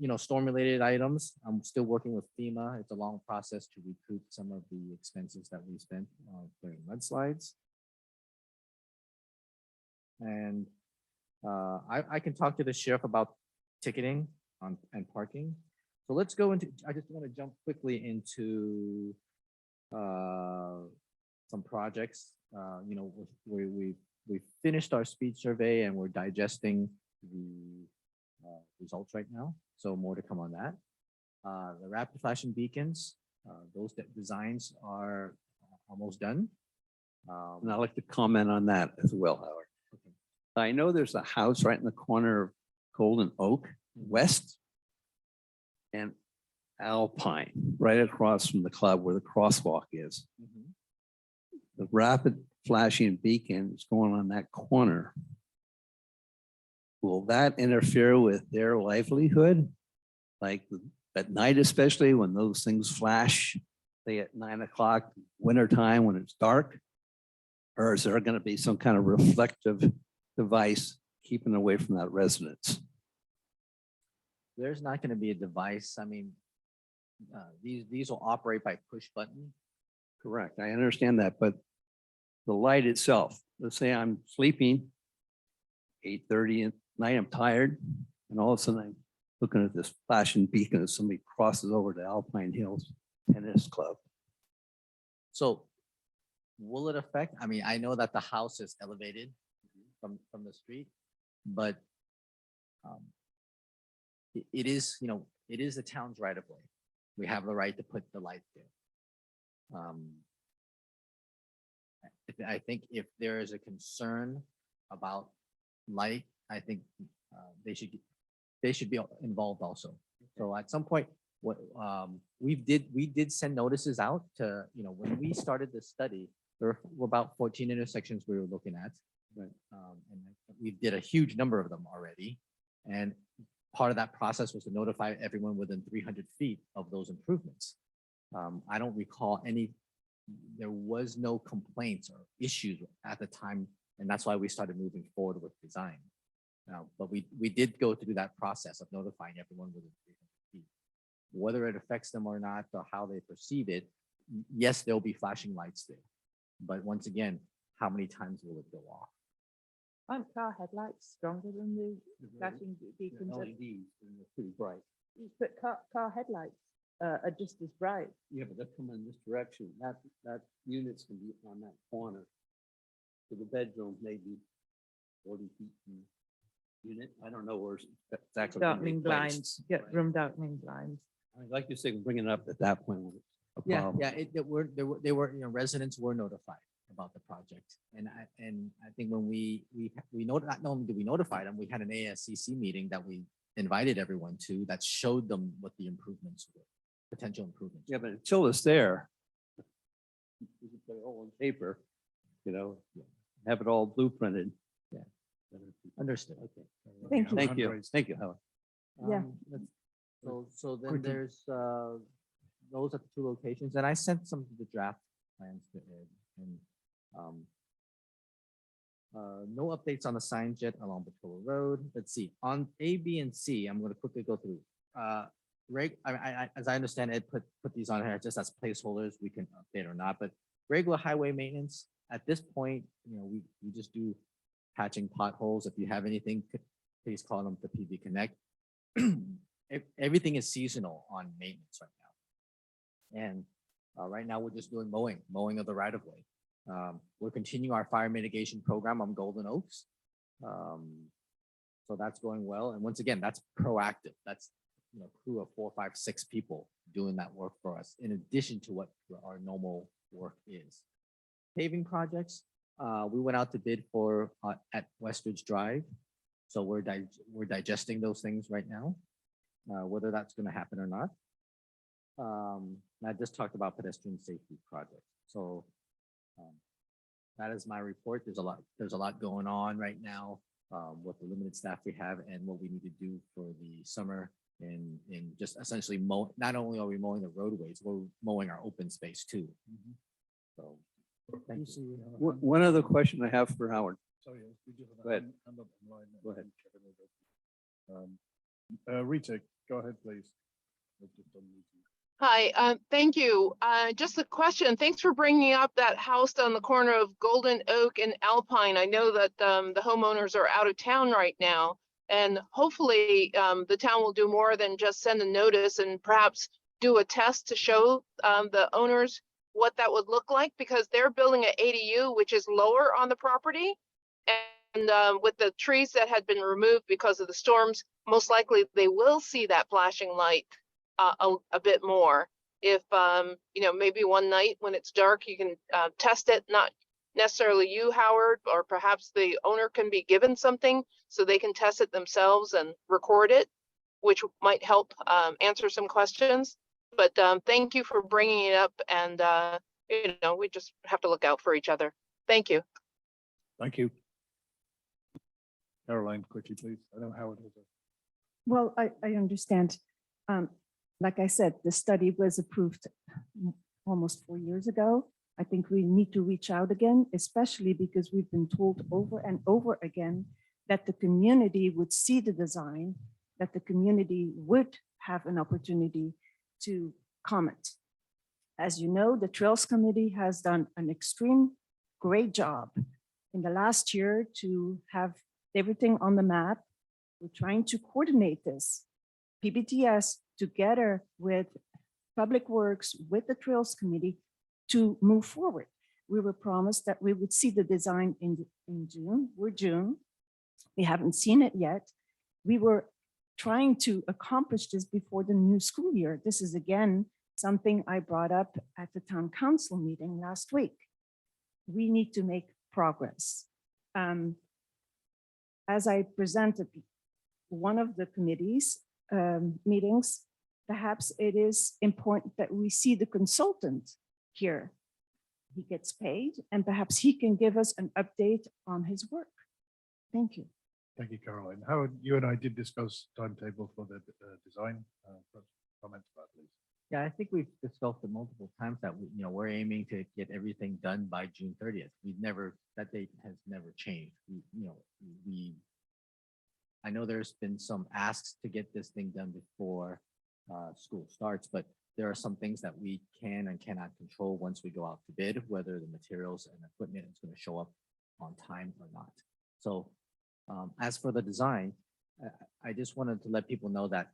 related items. I'm still working with FEMA. It's a long process to recoup some of the expenses that we spent during mudslides. And I can talk to the sheriff about ticketing and parking. So let's go into, I just want to jump quickly into some projects. We finished our speed survey and we're digesting the results right now. So more to come on that. The rapid flashing beacons, those designs are almost done. And I'd like to comment on that as well, Howard. Okay. I know there's a house right in the corner of Golden Oak West and Alpine, right across from the club where the crosswalk is. Mhm. The rapid flashing beacon is going on that corner. Will that interfere with their livelihood? Like at night, especially when those things flash, say at 9 o'clock, winter time when it's dark? Or is there going to be some kind of reflective device keeping away from that residence? There's not going to be a device. I mean, these will operate by push button. Correct. I understand that, but the light itself, let's say I'm sleeping 8:30 at night, I'm tired, and all of a sudden I'm looking at this flashing beacon as somebody crosses over to Alpine Hills Tennis Club. So will it affect? I mean, I know that the house is elevated from the street, but it is, it is the town's right of way. We have the right to put the light there. I think if there is a concern about light, I think they should be involved also. So at some point, what we did send notices out to, when we started this study, there were about 14 intersections we were looking at. Right. And we did a huge number of them already. And part of that process was to notify everyone within 300 feet of those improvements. I don't recall there was no complaints or issues at the time. And that's why we started moving forward with design. But we did go through that process of notifying everyone within 300 feet. Whether it affects them or not, or how they perceive it, yes, there'll be flashing lights there. But once again, how many times will it go off? Aren't car headlights stronger than the flashing beacons? LEDs, and they're pretty bright. But car headlights are just as bright. Yeah, but they're coming in this direction. That unit's gonna be on that corner. So the bedroom maybe 40 feet from the unit. I don't know where it's actually gonna be Darkening placed. blinds, get room darkening blinds. I'd like to say bring it up at that point when it's a Yeah, problem. yeah, they were, residents were notified about the project. And I think when we not only did we notify them, we had an ASCC meeting that we invited everyone to that showed them what the improvements were, potential improvements. Yeah, but until it's there, you can put it all on paper, have it all blueprinted. Yeah. Understood. Okay. Thank you. Thank you. Hand raised. Thank you, Howard. Yeah. So then Quickly. there's those are the two locations, and I sent some of the draft plans to Ed, and no updates on the signs yet along Patrol Road. Let's see, on A, B, and C, I'm going to quickly go through. As I understand, Ed put these on here just as placeholders. We can update or not, but regular highway maintenance at this point, we just do patching potholes. If you have anything, please call them to PV Connect. Everything is seasonal on maintenance right now. And right now we're just doing mowing of the right of way. We're continuing our fire mitigation program on Golden Oaks. So that's going well. And once again, that's proactive. That's crew of 4, 5, 6 people doing that work for us, in addition to what our normal work is. Paving projects, we went out to bid for at Westridge Drive. So we're digesting those things right now, whether that's going to happen or not. I just talked about pedestrian safety projects. So that is my report. There's a lot going on right now with the limited staff we have and what we need to do for the summer and just essentially not only are we mowing the roadways, we're mowing our open space too. So, thank you. One other question I have for Howard. Sorry, we do have a Go ahead. hand up online. Go ahead. Rita, go ahead, please. We're just on meeting. Hi, thank you. Just a question. Thanks for bringing up that house on the corner of Golden Oak and Alpine. I know that the homeowners are out of town right now, and hopefully the town will do more than just send a notice and perhaps do a test to show the owners what that would look like, because they're building an ADU, which is lower on the property. And with the trees that had been removed because of the storms, most likely they will see that flashing light a bit more. If, you know, maybe one night when it's dark, you can test it, not necessarily you, Howard, or perhaps the owner can be given something so they can test it themselves and record it, which might help answer some questions. But thank you for bringing it up. And, you know, we just have to look out for each other. Thank you. Thank you. Caroline, quickly, please. I know Howard has a. Well, I understand. Like I said, the study was approved almost 4 years ago. I think we need to reach out again, especially because we've been told over and over again that the community would see the design, that the community would have an opportunity to comment. As you know, the Trails Committee has done an extreme great job in the last year to have everything on the map. We're trying to coordinate this. BPTS together with Public Works, with the Trails Committee to move forward. We were promised that we would see the design in June. We're June. We haven't seen it yet. We were trying to accomplish this before the new school year. This is again something I brought up at the town council meeting last week. We need to make progress. As I presented one of the committees meetings, perhaps it is important that we see the consultant here. He gets paid and perhaps he can give us an update on his work. Thank you. Thank you, Caroline. Howard, you and I did discuss timetable for the design. Comments about please. Yeah, I think we've discussed it multiple times that we, you know, we're aiming to get everything done by June 30th. That date has never changed. I know there's been some asks to get this thing done before school starts, but there are some things that we can and cannot control once we go out to bid, whether the materials and equipment is going to show up on time or not. So as for the design, I just wanted to let people know that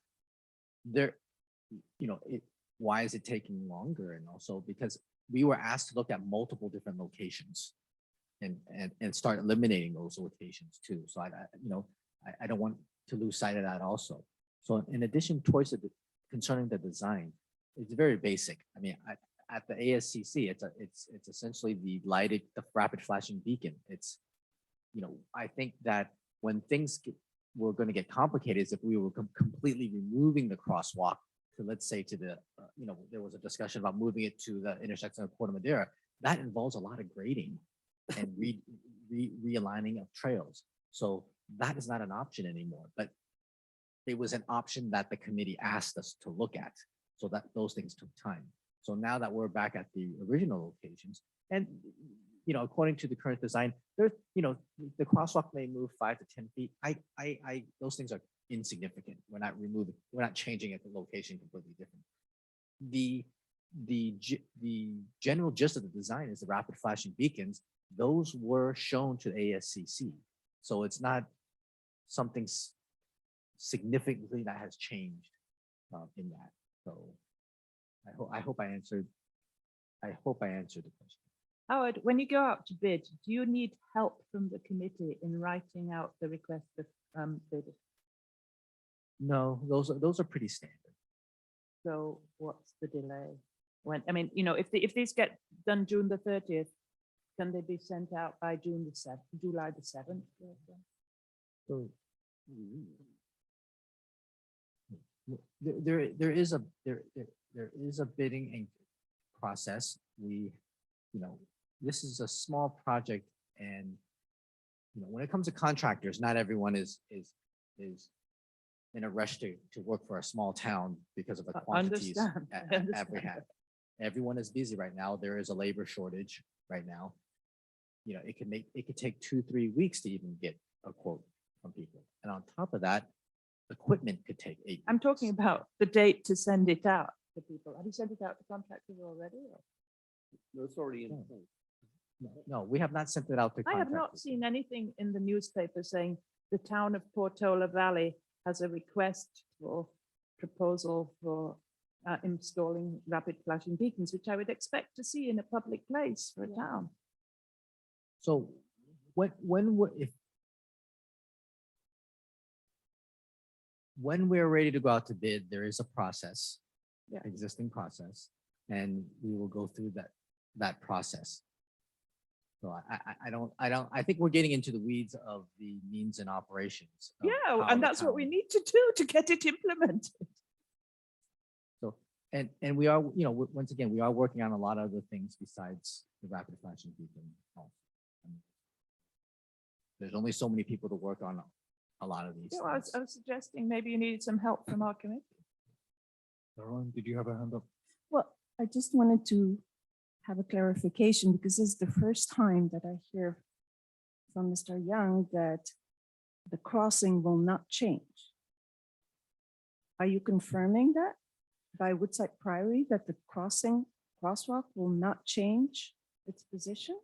there, you know, why is it taking longer? And also because we were asked to look at multiple different locations and start eliminating those locations too. So I don't want to lose sight of that also. So in addition, concerning the design, it's very basic. I mean, at the ASCC, it's essentially the rapid flashing beacon. It's, you know, I think that when things were going to get complicated is if we were completely removing the crosswalk to, let's say, to the, you know, there was a discussion about moving it to the intersection of Puerto Madera. That involves a lot of grading and realigning of trails. So that is not an option anymore, but it was an option that the committee asked us to look at. So that those things took time. So now that we're back at the original locations and, you know, according to the current design, there, you know, the crosswalk may move 5 to 10 feet. Those things are insignificant. We're not changing it, the location completely different. The general gist of the design is the rapid flashing beacons. Those were shown to the ASCC. So it's not something significantly that has changed in that. So I hope I answered the question. Howard, when you go out to bid, do you need help from the committee in writing out the request of bid? No, those are pretty standard. So what's the delay? When, I mean, you know, if these get done June the 30th, can they be sent out by June the 7th, July the 7th? So there is a bidding process. this is a small project and, you know, when it comes to contractors, not everyone is in a rush to work for a small town because of the I quantities understand, I that we understand have. Everyone is busy right now. There is a labor shortage right now. You know, it could take 2-3 weeks to even get a quote from people. And on top of that, equipment could take 8 I'm weeks. talking about the date to send it out to people. Have you sent it out to contractors already? or- No, it's already in No. place. No, we have not sent it out to I have not contractors. seen anything in the newspaper saying the town of Portola Valley has a request for proposal for installing rapid flashing beacons, which I would expect to see in a public place for a town. So when we're ready to go out to bid, there is a process, Yeah. existing process, and we will go through that process. So I think we're getting into the weeds of the means and operations. of Yeah, how and the that's what we town- need to do to get it implemented. So, and we are, you know, once again, we are working on a lot of other things besides the rapid flashing beacon. There's only so many people to work on a lot of these Yeah, I things. was suggesting maybe you needed some help from our committee. Caroline, did you have a hand up? Well, I just wanted to have a clarification because this is the first time that I hear from Mr. Young that the crossing will not change. Are you confirming that by Woodside Priory that the crosswalk will not change its position?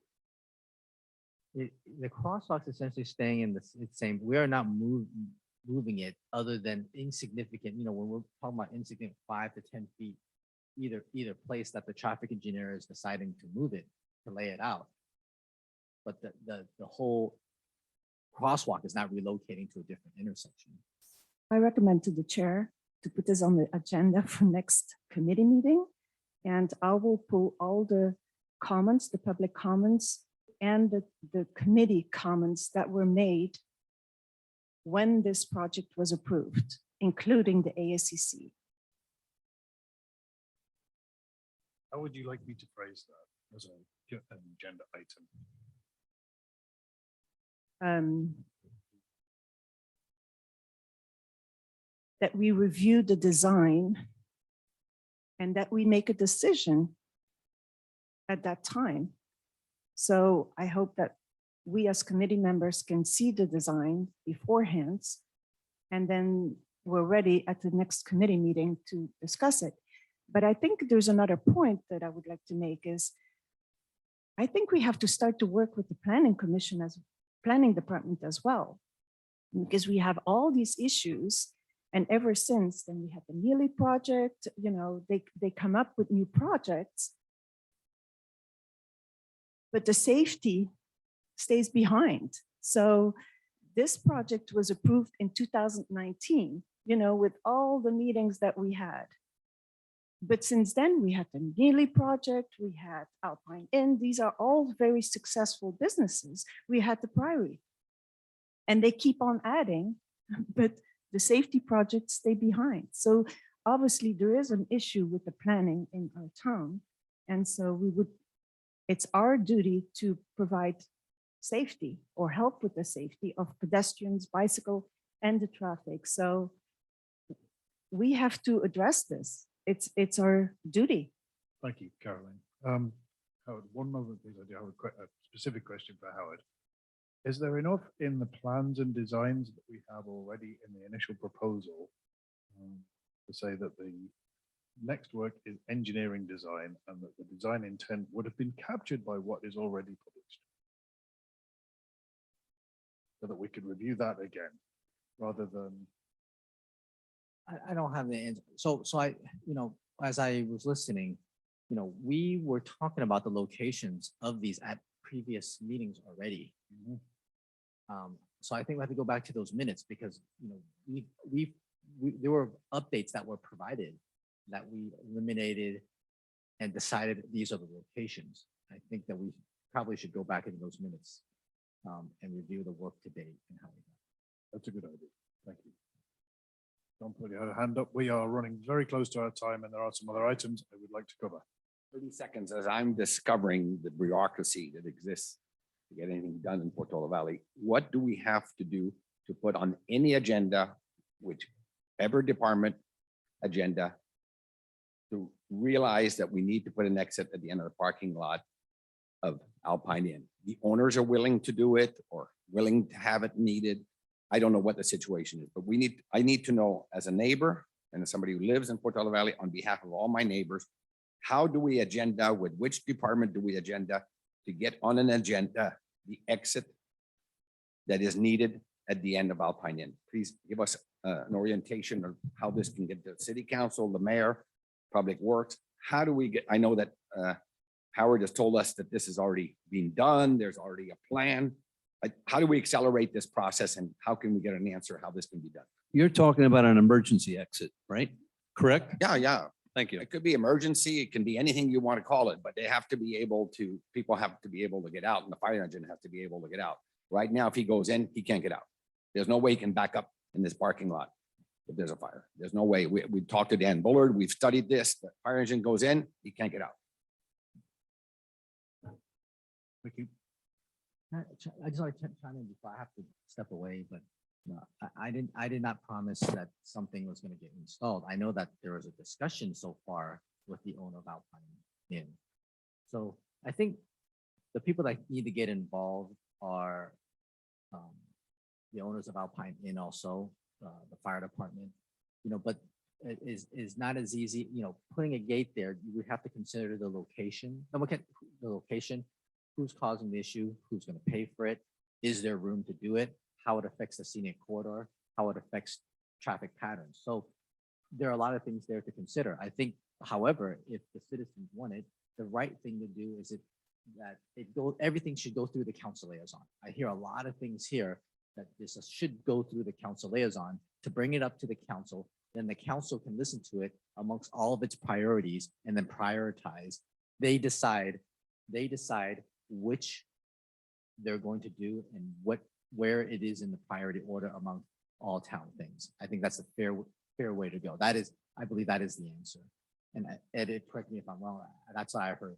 The crosswalk's essentially staying in the same, we are not moving it other than insignificant, you know, when we're talking about insignificant 5 to 10 feet, either place that the traffic engineer is deciding to move it, to lay it out. But the whole crosswalk is not relocating to a different intersection. I recommend to the chair to put this on the agenda for next committee meeting. And I will pull all the comments, the public comments, and the committee comments that were made when this project was approved, including the ASCC. How would you like me to phrase that as an agenda item? That we review the design and that we make a decision at that time. So I hope that we as committee members can see the design beforehand, and then we're ready at the next committee meeting to discuss it. But I think there's another point that I would like to make is I think we have to start to work with the planning commission as planning department as well, because we have all these issues. And ever since then we had the Neely project, you know, they come up with new projects, but the safety stays behind. So this project was approved in 2019, you know, with all the meetings that we had. But since then, we had the Neely project, we had Alpine Inn. These are all very successful businesses. We had the Priory. And they keep on adding, but the safety projects stay behind. So obviously there is an issue with the planning in our town. And so it's our duty to provide safety or help with the safety of pedestrians, bicycle, and the traffic. So we have to address this. It's our duty. Thank you, Caroline. Howard, one moment, please. I do have a specific question for Howard. Is there enough in the plans and designs that we have already in the initial proposal to say that the next work is engineering design and that the design intent would have been captured by what is already published? So that we could review that again, rather than. I don't have the answer. So I, you know, as I was listening, you know, we were talking about the locations of these at previous meetings already. So I think we have to go back to those minutes because, you know, there were updates that were provided that we eliminated and decided these are the locations. I think that we probably should go back into those minutes and review the work to date and how we got. That's a good idea. Thank you. Don't put your hand up. We are running very close to our time and there are some other items I would like to cover. 30 30 seconds as I'm discovering the bureaucracy that exists to get anything done in Portola Valley. What do we have to do to put on any agenda, whichever department agenda, to realize that we need to put an exit at the end of the parking lot of Alpine Inn? The owners are willing to do it or willing to have it needed. I don't know what the situation is, but I need to know as a neighbor and as somebody who lives in Portola Valley, on behalf of all my neighbors, how do we agenda, with which department do we agenda to get on an agenda, the exit that is needed at the end of Alpine Inn? Please give us an orientation of how this can get to the city council, the mayor, public works. How do we get, I know that Howard has told us that this has already been done. There's already a plan. How do we accelerate this process, and how can we get an answer how this can be done? You're talking about an emergency exit, right? Correct? Yeah. Thank you. It could be emergency. It can be anything you want to call it, but they have to be able to, people have to be able to get out, and the fire engine has to be able to get out. Right now, if he goes in, he can't get out. There's no way he can back up in this parking lot if there's a fire. There's no way. We talked to Dan Bullard. We've studied this. The fire engine goes in, he can't get out. Thank you. I just like to chime in before I have to step away, but no, I did not promise that something was going to get installed. I know that there was a discussion so far with the owner of Alpine Inn. So I think the people that need to get involved are the owners of Alpine Inn, also the fire department, but it is not as easy, putting a gate there. You would have to consider the location. And look at the location. Who's causing the issue? Who's going to pay for it? Is there room to do it? How it affects the scenic corridor? How it affects traffic patterns? So there are a lot of things there to consider. I think, however, if the citizens want it, the right thing to do is everything should go through the council liaison. I hear a lot of things here that this should go through the council liaison to bring it up to the council. Then the council can listen to it amongst all of its priorities and then prioritize. They decide which they're going to do and where it is in the priority order among all town things. I think that's a fair way to go. I believe that is the answer. And Ed, correct me if I'm wrong. That's what I heard.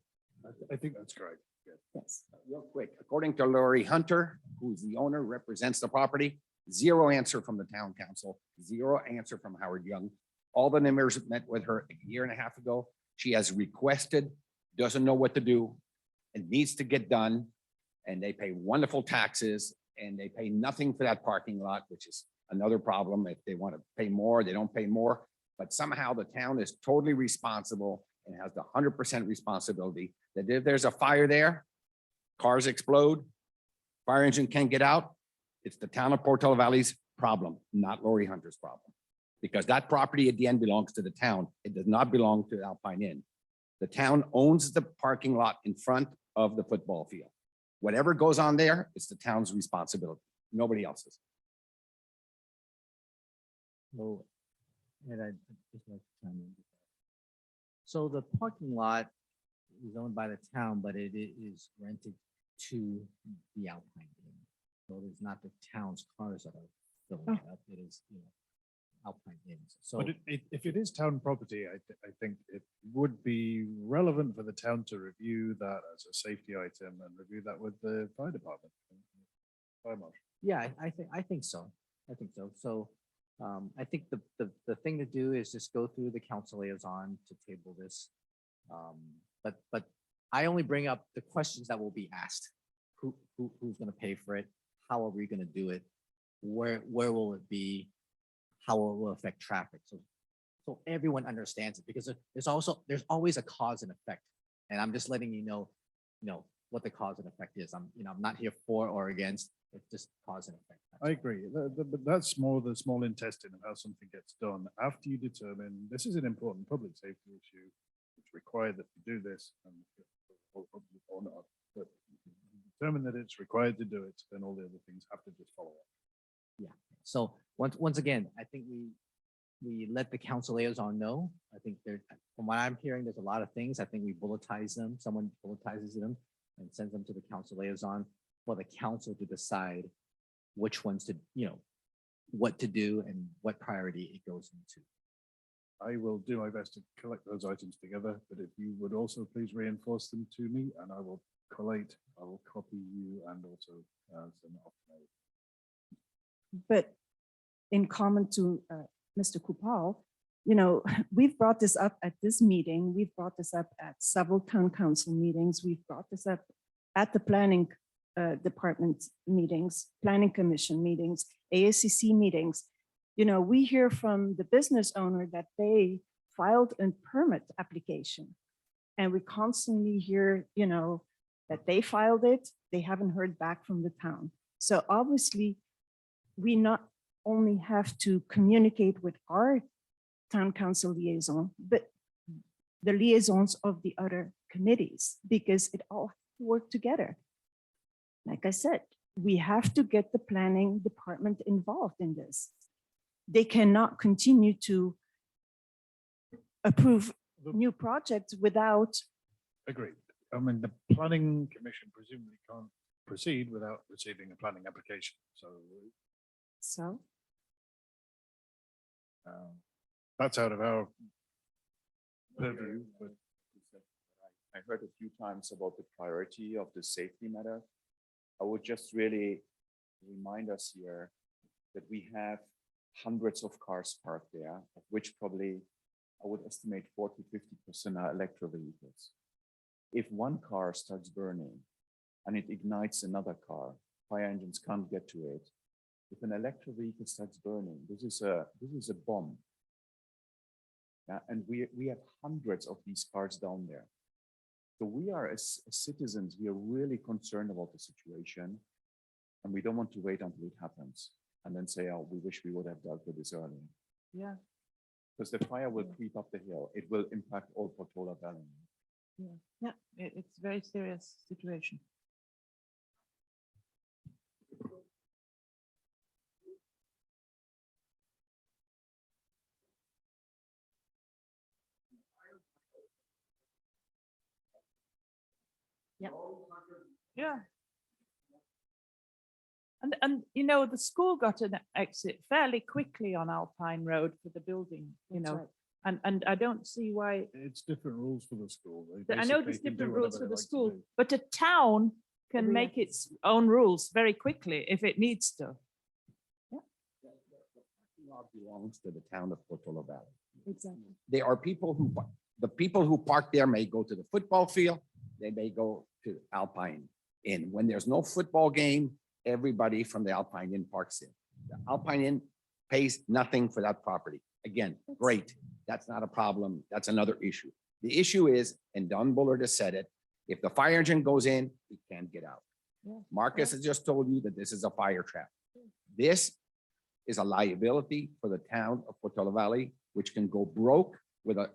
I think that's correct. Yeah. Yes. Real quick, according to Lori Hunter, who's the owner, represents the property, zero answer from the town council, zero answer from Howard Young. All the neighbors met with her a year and a half ago. She has requested, doesn't know what to do. It needs to get done, and they pay wonderful taxes, and they pay nothing for that parking lot, which is another problem. If they want to pay more, they don't pay more, but somehow the town is totally responsible and has the 100% responsibility that if there's a fire there, cars explode, fire engine can't get out, it's the town of Portola Valley's problem, not Lori Hunter's problem. Because that property at the end belongs to the town. It does not belong to Alpine Inn. The town owns the parking lot in front of the football field. Whatever goes on there, it's the town's responsibility, nobody else's. So, and I just like to chime in. So the parking lot is owned by the town, but it is rented to the Alpine Inn. So it is not the town's cars that are filling it up. It is, Alpine Inns. So But if it is town property, I think it would be relevant for the town to review that as a safety item and review that with the fire department. Fire marshal. yeah, I think so. I think so. So I think the thing to do is just go through the council liaison to table this. But I only bring up the questions that will be asked. Who's going to pay for it? How are we going to do it? Where will it be? How it will affect traffic? So everyone understands it, because there's always a cause and effect. And I'm just letting you know what the cause and effect is. I'm not here for or against. It's just cause and effect. I agree, but that's more the small intestine of how something gets done. After you determine this is an important public safety issue, it's required that you do this, or not, but determine that it's required to do it, then all the other things have to just follow up. Yeah. So once again, I think we let the council liaison know. I think from what I'm hearing, there's a lot of things. I think we bulletize them. Someone bulletizes them and sends them to the council liaison for the council to decide which ones to, what to do and what priority it goes into. I will do my best to collect those items together, but if you would also please reinforce them to me and I will collate, I will copy you and also send it off. But in common to Mr. Kupal, you know, we've brought this up at this meeting. We've brought this up at several town council meetings. We've brought this up at the planning department meetings, planning commission meetings, ASCC meetings. You know, we hear from the business owner that they filed a permit application. And we constantly hear, you know, that they filed it, they haven't heard back from the town. So obviously, we not only have to communicate with our town council liaison, but the liaisons of the other committees, because it all has to work together. Like I said, we have to get the planning department involved in this. They cannot continue to approve new projects without, Agreed. I mean, the planning commission presumably can't proceed without receiving a planning application. So that's out of our purview, but I heard a few times about the priority of the safety matter. I would just really remind us here that we have hundreds of cars parked there, of which probably I would estimate 40–50% are electric vehicles. If one car starts burning and it ignites another car, fire engines can't get to it. If an electric vehicle starts burning, this is a bomb. Yeah, and we have hundreds of these cars down there. So we are, as citizens, we are really concerned about the situation, and we don't want to wait until it happens and then say, oh, we wish we would have dealt with this earlier. Yeah. Because the fire will creep up the hill. It will impact all Portola Valley. Yeah, it's a very serious situation. Yeah. And you know, the school got an exit fairly quickly on Alpine Road for the building, you That's know, right. and I don't see why. it's different rules for the school. They I know basically there's can do different whatever rules they for the like to school, do. but a town can Every make its own rules very quickly if it needs to. Lot belongs to the town of Portola Valley. exactly. There are people who, the people who park there may go to the football field, they may go to Alpine Inn. When there's no football game, everybody from the Alpine Inn parks in. The Alpine Inn pays nothing for that property. Again, great. That's not a problem. That's another issue. The issue is, and Don Bullard has said it, if the fire engine goes in, it can't get out. Yeah. Marcus has just told you that this is a fire trap. This is a liability for the town of Portola Valley, which can go broke with a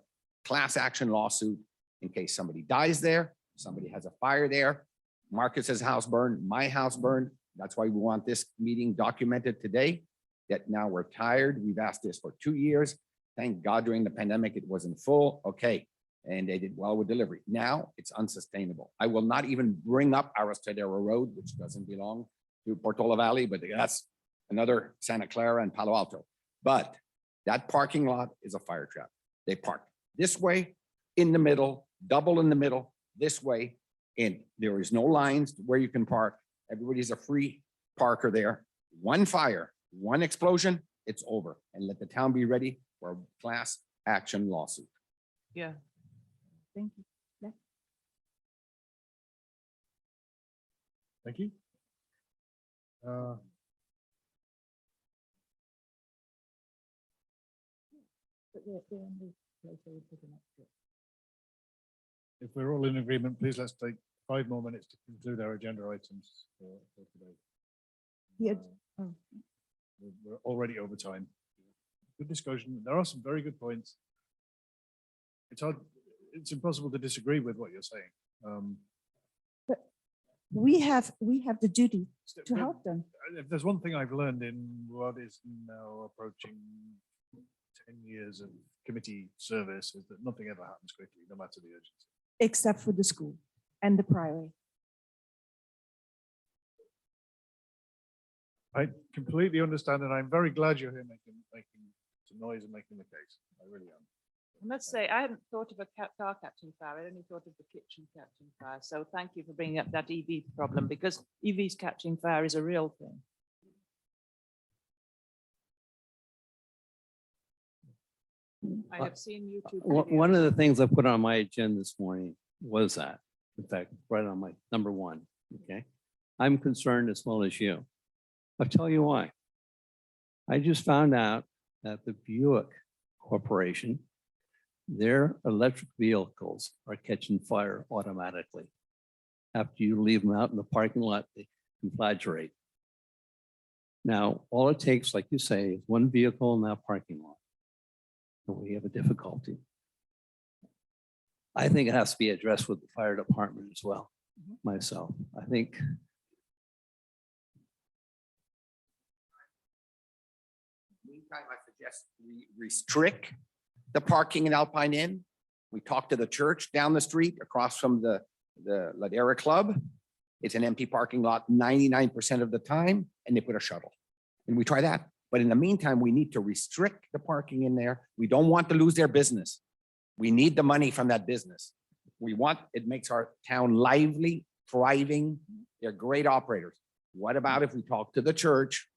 class action lawsuit in case somebody dies there, somebody has a fire there, Marcus's house burned, my house burned. That's why we want this meeting documented today, that now we're tired. We've asked this for 2 years. Thank God during the pandemic, it wasn't full. Okay. And they did well with delivery. Now it's unsustainable. I will not even bring up Aristidero Road, which doesn't belong to Portola Valley, but that's another Santa Clara and Palo Alto. But that parking lot is a fire trap. They park this way, in the middle, double in the middle, this way, and there is no lines where you can park. Everybody's a free parker there. One fire, one explosion, it's over. And let the town be ready for a class action lawsuit. Yeah. Thank you. Yeah. Thank you. If we're all in agreement, please let's take 5 more minutes to conclude our agenda items for today. Yeah. We're already over time. Good discussion. There are some very good points. It's hard, it's impossible to disagree with what you're saying. We have the duty to But help them. if there's one thing I've learned in what is now approaching 10 years of committee service is that nothing ever happens quickly, no matter the urgency. Except for the school and the priory. I completely understand, and I'm very glad you're here making some noise and making the case. I really am. I must say, I hadn't thought of a car catching fire. I only thought of the kitchen catching fire. So thank you for bringing up that EV problem because EVs catching fire is a real thing. I have seen YouTube. One of videos. the things I put on my agenda this morning was that, in fact, right on my number one, okay? I'm concerned as well as you. I'll tell you why. I just found out that the Buick Corporation, their electric vehicles are catching fire automatically. After you leave them out in the parking lot, they conflagrate. Now, all it takes, like you say, is one vehicle in that parking lot. And we have a difficulty. I think it has to be addressed with the fire department as well, myself. I think Meantime, I suggest we restrict the parking in Alpine Inn. We talked to the church down the street across from the Ladera Club. It's an empty parking lot 99% of the time, and they put a shuttle. And we try that. But in the meantime, we need to restrict the parking in there. We don't want to lose their business. We need the money from that business. We want, it makes our town lively, thriving. They're great operators. What about if we talk to the church,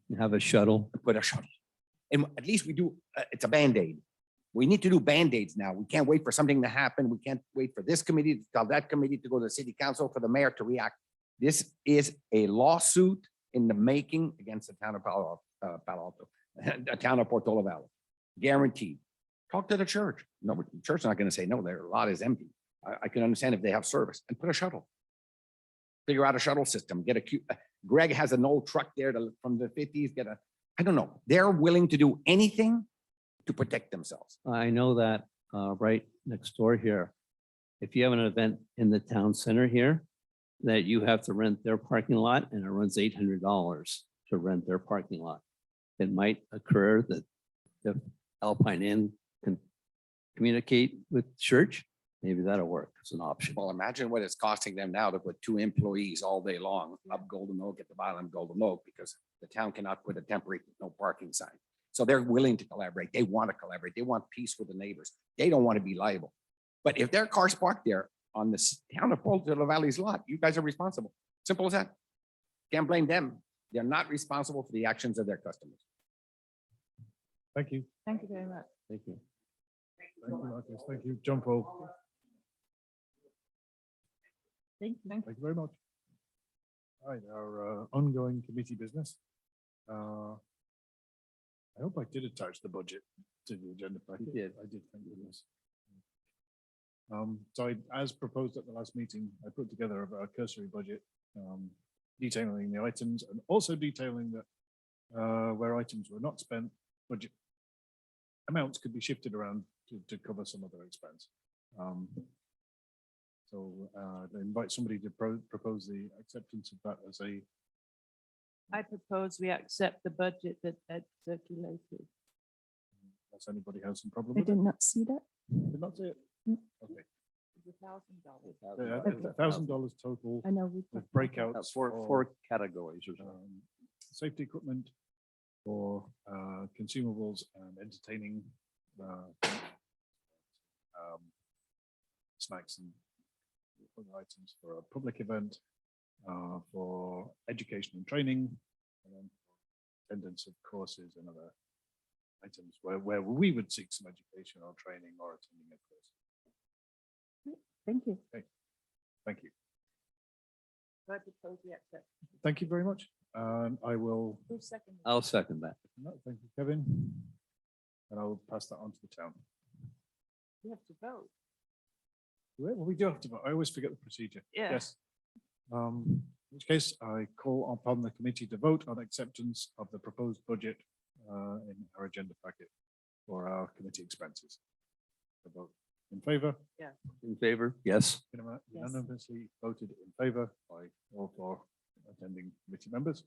you have a shuttle. put a shuttle? And at least we do, it's a Band-Aid. We need to do Band-Aids now. We can't wait for something to happen. We can't wait for this committee to tell that committee to go to the city council, for the mayor to react. This is a lawsuit in the making against the town of Palo Alto, the town of Portola Valley. Guaranteed. Talk to the church. No, but the church is not going to say no. Their lot is empty. I can understand if they have service, and put a shuttle. Figure out a shuttle system. Get a Greg has an old truck there from the 50s. I don't know. They're willing to do anything to protect themselves. I know that right next door here, if you have an event in the town center here, that you have to rent their parking lot, and it runs $800 to rent their parking lot. It might occur that if Alpine Inn can communicate with church, maybe that'll work as an option. Well, imagine what it's costing them now to put 2 employees all day long up Golden Oak at the bottom of Golden Oak, because the town cannot put a temporary no parking sign. So they're willing to collaborate. They want to collaborate. They want peace with the neighbors. They don't want to be liable. But if their car's parked there on the town of Portola Valley's lot, you guys are responsible. Simple as that. Can't blame them. They're not responsible for the actions of their customers. Thank you. Thank you very much. Thank you. Thank you, Marcus. Thank you, John Paul. Thank you. Thank you very much. All right, our ongoing committee business. I hope I did attach the budget to the agenda packet. did. I did, thank goodness. As proposed at the last meeting, I put together a cursory budget detailing the items and also detailing that where items were not spent, budget amounts could be shifted around to cover some other expense. So I invite somebody to propose the acceptance of that as a. I propose we accept the budget that Ed circulated. Does anybody have some problem I with did it? not see that. Did not see it? Mm. Okay. $1,000. $1,000 total I know. we with talked about breakouts Four for categories or something. safety equipment, for consumables and entertaining snacks and other items for a public event, for education and training, and then attendance of courses and other items where we would seek some education or training or attending a course. Thank you. Thank you. I propose we accept. Thank you very much. I will, Who's second? I'll second that. no, thank you, Kevin. And I will pass that on to the town. You have to vote. Well, we do have to vote. I always forget the procedure. Yeah. Yes. In which case, I call upon the committee to vote on acceptance of the proposed budget in our agenda packet for our committee expenses. The vote in favor, In favor? Yes. unanimously voted in favor by all 4 attending committee members.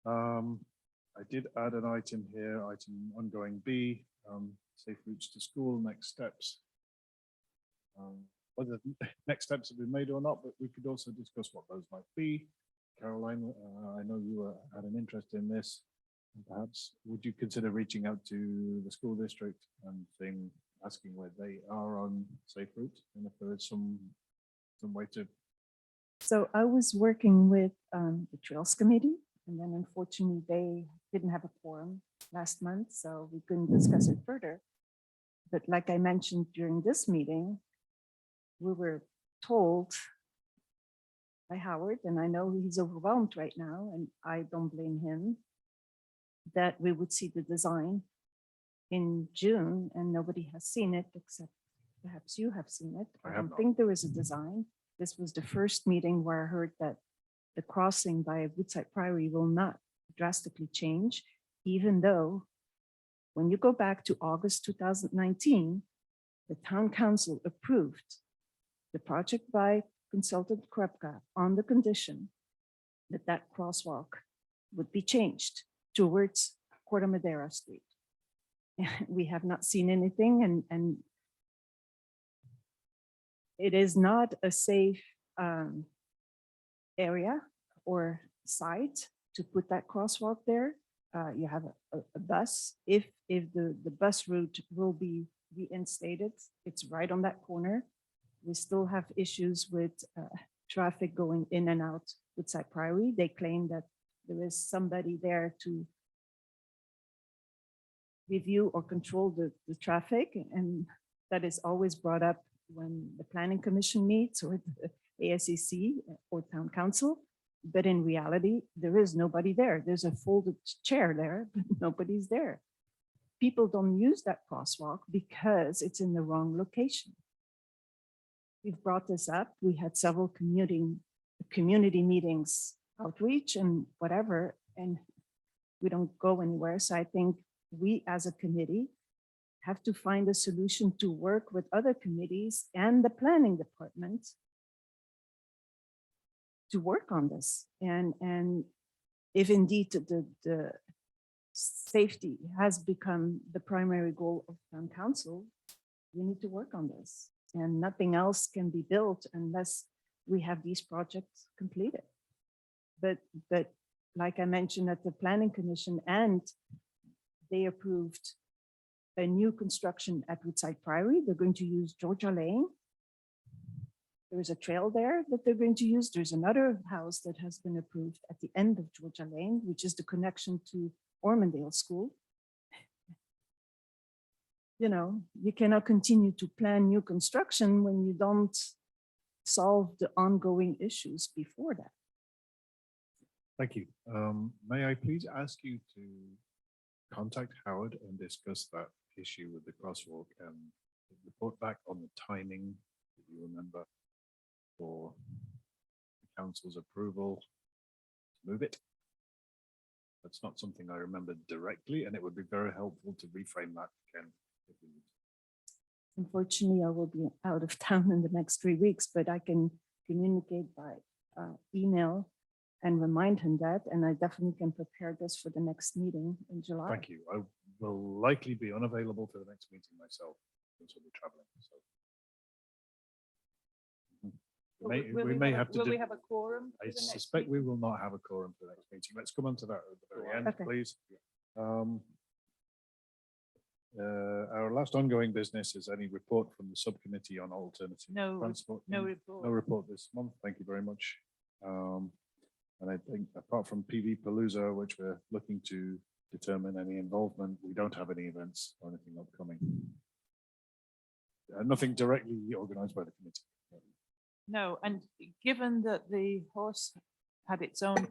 I did add an item here, item ongoing B, safe routes to school, next steps. Whether next steps have been made or not, but we could also discuss what those might be. Caroline, I know you had an interest in this. And perhaps, would you consider reaching out to the school district and saying, asking where they are on safe route? And if there is some way to, So I was working with the Trails Committee, and then unfortunately, they didn't have a quorum last month, so we couldn't discuss it further. But like I mentioned during this meeting, we were told by Howard, and I know he's overwhelmed right now, and I don't blame him, that we would see the design in June, and nobody has seen it except perhaps you have seen it. I I have don't not. think there is a design. This was the first meeting where I heard that the crossing by Woodside Priory will not drastically change, even though when you go back to August 2019, the town council approved the project by consultant Krupka on the condition that that crosswalk would be changed towards Corte Madera Street. We have not seen anything, and it is not a safe area or site to put that crosswalk there. You have a bus. If the bus route will be reinstated, it's right on that corner. We still have issues with traffic going in and out Woodside Priory. They claim that there is somebody there to review or control the traffic, and that is always brought up when the planning commission meets or the ASCC or town council. But in reality, there is nobody there. There's a folded chair there, but nobody's there. People don't use that crosswalk because it's in the wrong location. We've brought this up. We had several community meetings, outreach and whatever, and we don't go anywhere. So I think we as a committee have to find a solution to work with other committees and the planning department to work on this. And if indeed the safety has become the primary goal of town council, we need to work on this. And nothing else can be built unless we have these projects completed. But like I mentioned at the planning commission, and they approved a new construction at Woodside Priory. They're going to use Georgia Lane. There is a trail there that they're going to use. There's another house that has been approved at the end of Georgia Lane, which is the connection to Ormondale School. You know, you cannot continue to plan new construction when you don't solve the ongoing issues before that. thank you. May I please ask you to contact Howard and discuss that issue with the crosswalk and report back on the timing, if you remember, for the council's approval to move it? That's not something I remember directly, and it would be very helpful to reframe that again. If we need. Unfortunately, I will be out of town in the next 3 weeks, but I can communicate by email and remind him that, and I definitely can prepare this for the next meeting in July. Thank you. I will likely be unavailable for the next meeting myself, since we'll be traveling. So. We may have to. Will we have a quorum? I for the next suspect we meeting? will not have a quorum for the next meeting. Let's come on to that at the very end, Okay. please. Our last ongoing business is any report from the subcommittee on alternative No, transport. no No report. report this month. Thank you very much. And I think apart from PV Palooza, which we're looking to determine any involvement, we don't have any events or anything upcoming. Nothing directly organized by the committee. No, and given that the horse had its own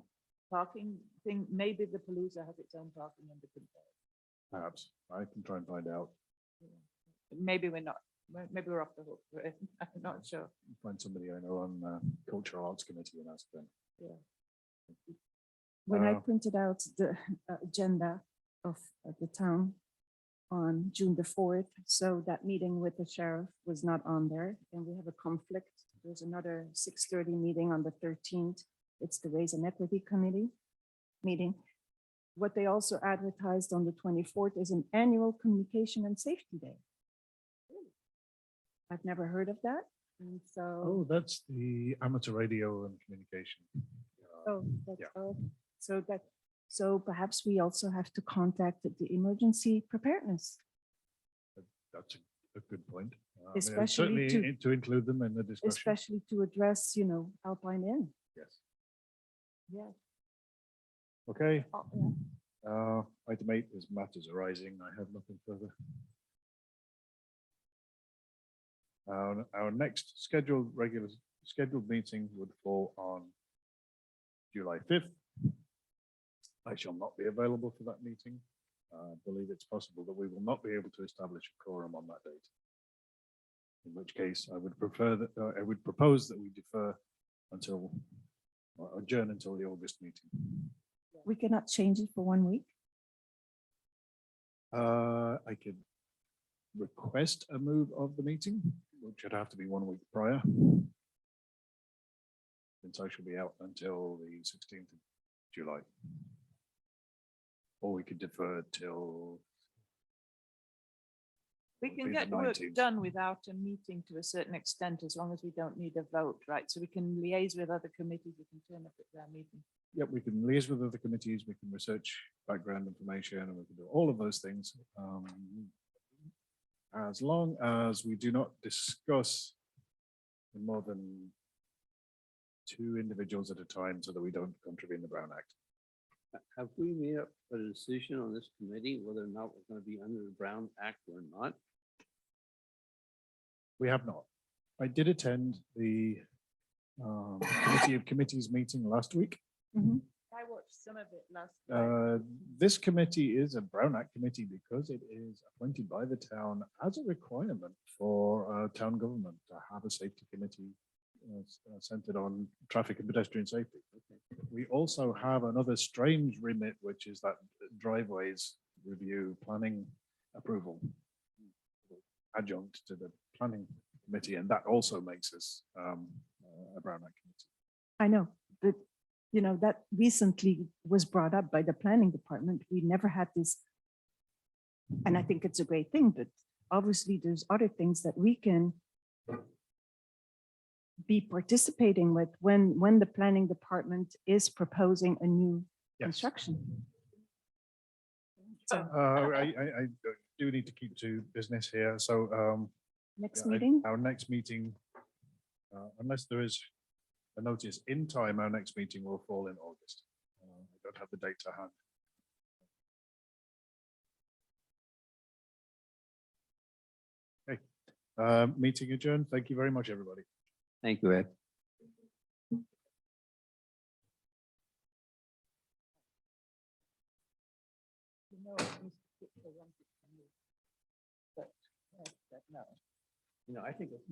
parking thing, maybe the Palooza has its own parking in the control. Perhaps I can try and find out. Maybe we're not, maybe we're off the hook. I'm not sure. Find somebody I know on Cultural Arts Committee and ask them. When I Uh, printed out the agenda of the town on June the 4th, so that meeting with the sheriff was not on there, and we have a conflict. There's another 6:30 meeting on the 13th. It's the Raise and Equity Committee meeting. What they also advertised on the 24th is an annual communication and safety day. I've never heard of that, and Oh, so, that's the amateur radio and communication. oh, that's, yeah. oh, so So perhaps we also have to contact the emergency preparedness. That's a good point. I mean, Especially certainly to include them in the discussion. Especially to address, Alpine Inn. Yes. Yeah. Okay. Oh, yeah. Item 8 is matters arising. I have nothing further. Our next scheduled meeting would fall on July 5th. I shall not be available for that meeting. I believe it's possible that we will not be able to establish a quorum on that date. In which case, I would propose that we defer until, or adjourn until the August meeting. We cannot change it for 1 week. I could request a move of the meeting, which would have to be 1 week prior. Since I shall be out until the 16th of July. Or we could defer till. We would can be the get work 19th. done without a meeting to a certain extent, as long as we don't need a vote, right? So we can liaise with other committees, we can turn up at their meeting. Yep, we can liaise with other committees, we can research background information, and we can do all of those things. As long as we do not discuss more than 2 individuals at a time, so that we don't contravene the Brown Act. Have we made up a decision on this committee, whether or not we're going to be under the Brown Act or not? We have not. I did attend the Committee of Committees meeting last week. I watched some of it last night. This committee is a Brown Act committee because it is appointed by the town as a requirement for town government to have a safety committee centered on traffic and pedestrian safety. We also have another strange remit, which is that driveways review planning approval adjunct to the planning committee, and that also makes us a Brown Act committee. I know, but that recently was brought up by the planning department. We never had this. And I think it's a great thing, but obviously there's other things that we can be participating with when the planning department is proposing a new Yes. construction. I do need to keep to business here, so Next yeah, meeting, our next meeting, unless there is a notice in time, our next meeting will fall in August. I don't have the date to hand. Okay, meeting adjourned. Thank you very much, everybody. Thank you, Ed. Mr. Pitcher wanted to move, but, no. I think it's